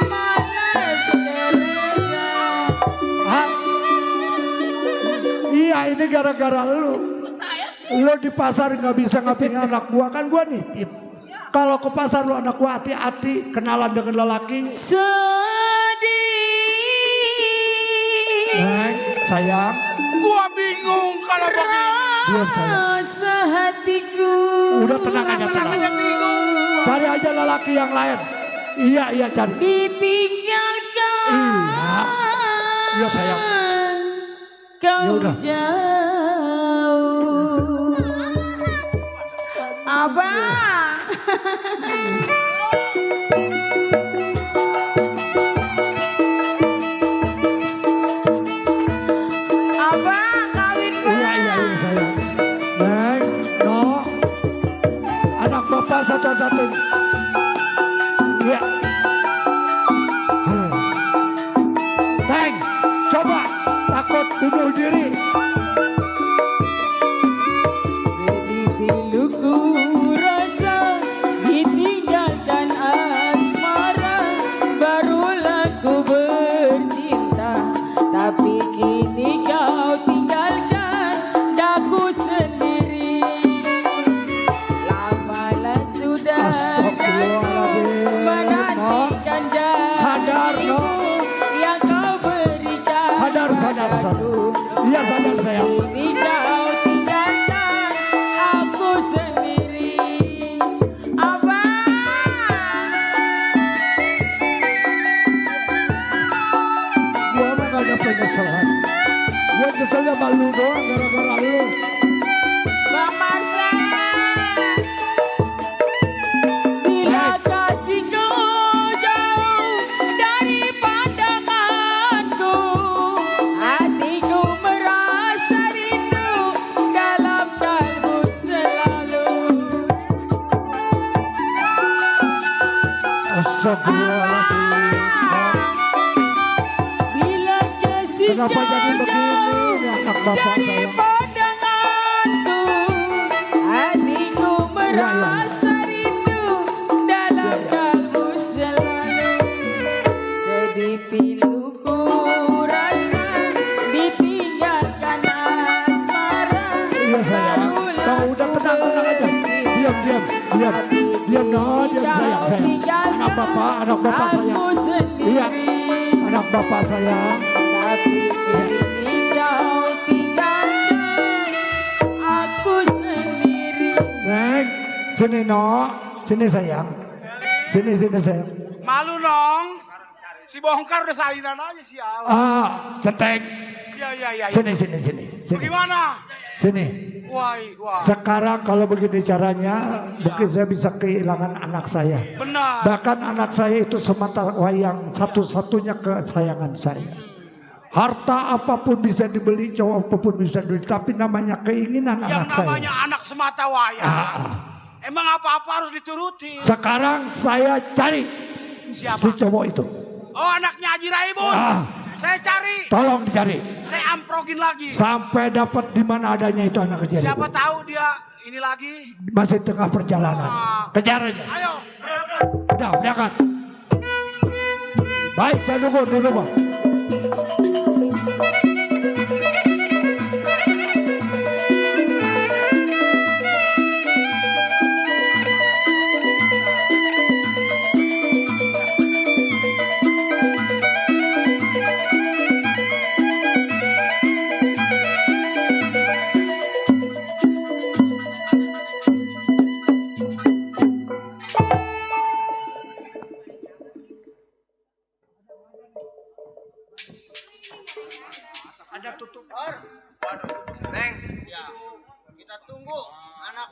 malas kerja. Iya ini gara-gara lu. Lu di pasar nggak bisa ngapin anak gua kan gua nitip. Kalau ke pasar lu anak gua hati-hati kenalan dengan lelaki. Neng, sayang. Gua bingung kalau begini. Diam sayang. Sehatiku. Udah tenang aja tenang. Cari aja lelaki yang lain. Iya cari. Ditinggalkan. Iya sayang. Kau Yaudah. jauh. Abang. Abang kawin bareng. Iya sayang. Neng, no. Anak bapak satu-satu. Iya. Teng, coba takut bunuh diri. Sedih piluku rasa ditinggalkan asmara. Barulah ku bercinta, tapi kini kau tinggalkan daku sendiri. Lamalah sudah menantikan janjimu yang kau berikan. Sadar. Iya sadar sayang. Kini kau tinggalkan aku sendiri. Abang. Gua mah gak ada penyesalan. Gua nyeselnya malu doang gara-gara lu. Bang Marsa. Bila kasih kau jauh dari pandanganku, hatiku merasa rindu dalam kalbu selalu. Astagfirullahaladzim. Bila kasih Kenapa jadi begini ini anak bapak saya? pandanganku, hatiku merasa rindu dalam kalbu selalu. Sedih piluku rasa ditinggalkan asmara. Iya sayang. Kamu udah tenang aja. Diam. Diam sayang. Anak bapak sayang. Iya. Anak bapak sayang. Tapi kini kau tinggalkan aku sendiri. Neng, sini no. Sini sayang. Sini sayang. Malu dong. Si bongkar udah salinan aja si Al. Centeng. Iya. Sini. Bagaimana? Sini. Wah. Sekarang kalau begini caranya, mungkin saya bisa kehilangan anak saya. Benar. Bahkan anak saya itu semata wayang satu-satunya kesayangan saya. Harta apapun bisa dibeli, cowok apapun bisa dibeli, tapi namanya keinginan Yang anak saya. namanya anak semata wayang. Emang apa-apa harus dituruti. Sekarang saya cari Siapa? si cowok itu. Oh, anaknya Haji Raibun. Saya cari. Tolong dicari. Saya amprogin lagi. Sampai dapat di mana adanya itu anak kecil. Siapa tahu dia ini lagi. Masih tengah perjalanan. Kejar aja. Ayo. Udah, berangkat. Baik, saya nunggu di rumah. Ada tutup. Waduh, Neng. Ya. Kita tunggu anak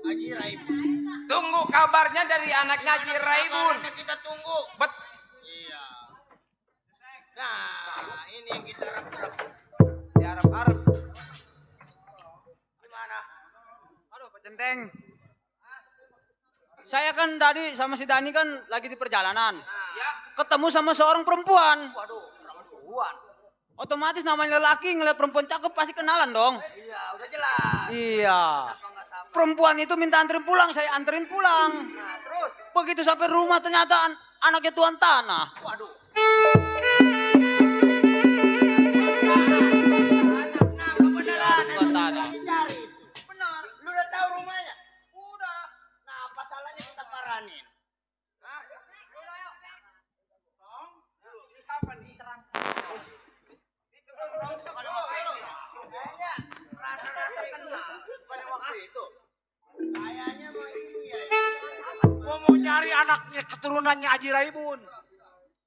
Haji Raibun. Tunggu kabarnya dari anaknya Haji Raibun. Kabarnya kita tunggu. Iya. Nah, ini yang kita harap-harap. Diharap-harap. Gimana? Aduh, Centeng. Saya kan tadi sama si Dani kan lagi di perjalanan. Ketemu sama seorang perempuan. Waduh, perempuan. Otomatis namanya lelaki ngeliat perempuan cakep pasti kenalan dong. Iya, udah jelas. Iya. Perempuan itu minta anterin pulang, saya anterin pulang. Nah, terus? Begitu sampai rumah ternyata anaknya tuan tanah. Waduh. Tuan tanah. Benar, lu udah tahu rumahnya? Udah. Nah, apa salahnya kita paranin? Hah? Udah, yuk. Tong, ini siapa nih? Kayaknya rasa-rasa kenal pada waktu itu. Kayaknya mau iya. Gua mau nyari anaknya keturunannya Haji Raibun.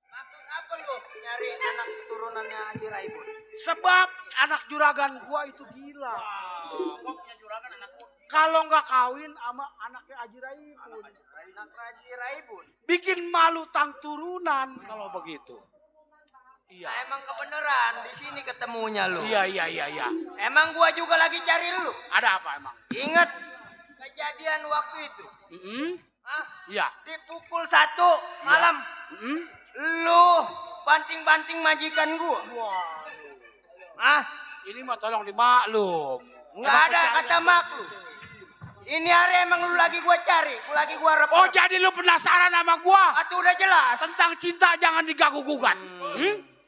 Maksud apa lu nyari anak keturunannya Haji Raibun? Sebab anak juragan gua itu gila. Gua punya juragan anakku. Kalau nggak kawin sama anaknya Haji Raibun. Anak Haji Raibun. Bikin malu tang turunan kalau begitu. Iya. Nah, emang kebenaran di sini ketemunya lu. Iya. Emang gua juga lagi cari lu. Ada apa emang? Ingat kejadian waktu itu? Hah? Iya. Di pukul 1 malam. Lu banting-banting majikan gua. Hah? Ini mah tolong dimaklum. Nggak ada kata maklum. Ini hari emang lu lagi gua cari, gua repot. Oh, jadi lu penasaran sama gua? Atau udah jelas. Tentang cinta jangan diganggu-gugat.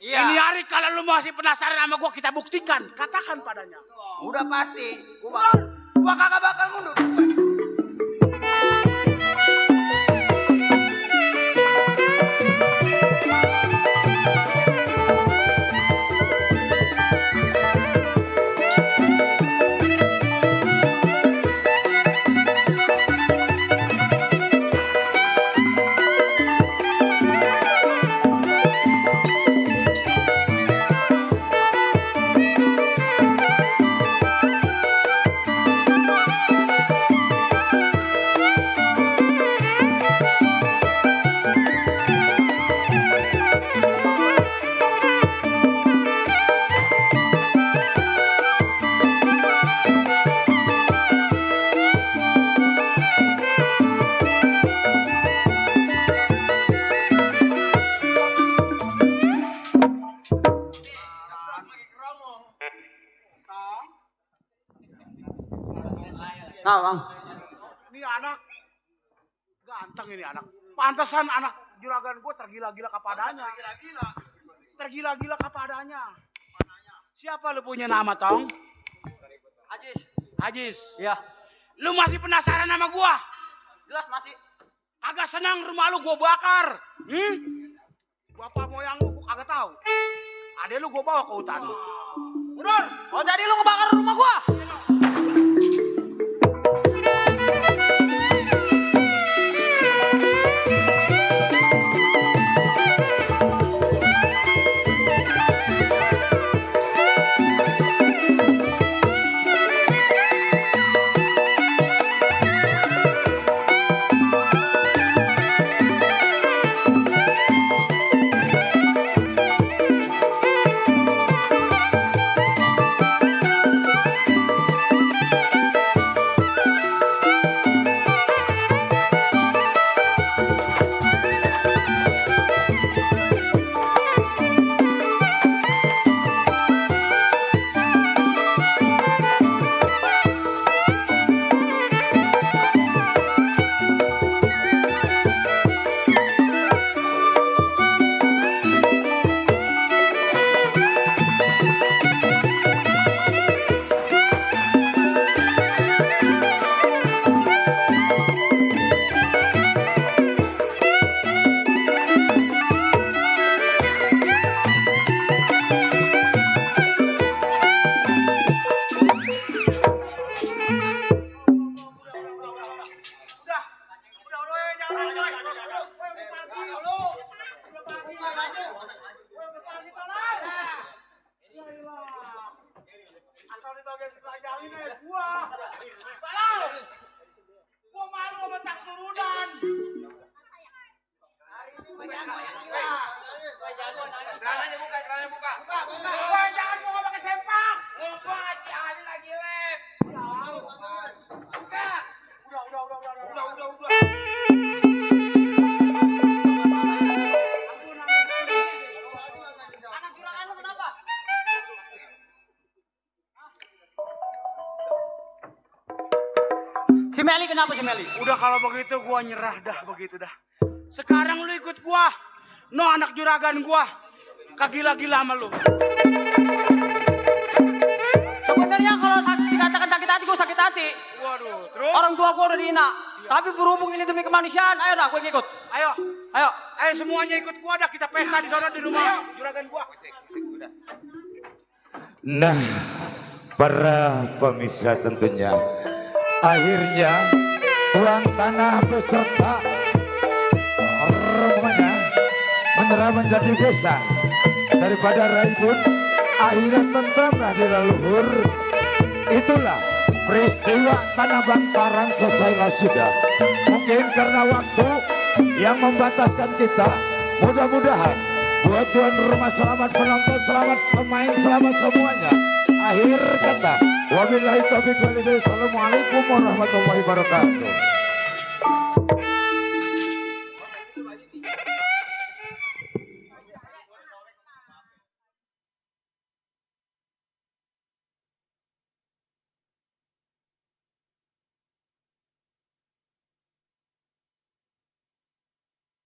Iya. Ini hari kalau lu masih penasaran sama gua, kita buktikan. Katakan padanya. Udah pasti. Gua kagak bakal mundur. Nah, Bang. Ini anak ganteng ini anak. Pantesan anak juragan gua tergila-gila kepadanya. Tergila-gila kepadanya. Siapa lu punya nama, Tong? Ajis. Iya. Lu masih penasaran sama gua? Jelas masih. Kagak senang rumah lu gua bakar. Bapak moyang lu gua kagak tahu. Adek lu gua bawa ke hutan. Mundur. Oh, jadi lu ngebakar rumah gua? Asal di bagian pelajarin gua. Balau. Gua malu sama tak turunan. Hari ini banyak yang gila. Celananya buka. Gua jangan gua pakai sempak. Gua lagi lagi lep. Buka. Si Meli kenapa si Meli? Udah kalau begitu gua nyerah dah begitu dah. Sekarang lu ikut gua. No anak juragan gua. Kagila-gila sama lu. Sebenarnya kalau dikatakan sakit hati, gue sakit hati. Waduh, terus? Orang tua gue udah dihina. Tapi berhubung ini demi kemanusiaan, ayo dah, gue ngikut. Ayo. Ayo. Ayo semuanya ikut gua dah, kita pesta di sana di rumah juragan gua. Nah, para pemirsa tentunya, akhirnya tuan tanah beserta rombongan menyerah menjadi besan daripada Raibun. Akhirnya tentramlah di leluhur. Itulah peristiwa Tanah Bantaran selesailah sudah. Mungkin karena waktu yang membataskan kita, mudah-mudahan buat tuan rumah selamat, penonton selamat, pemain selamat semuanya. Akhir kata, wabillahi taufiq wal hidayah. Assalamualaikum warahmatullahi wabarakatuh.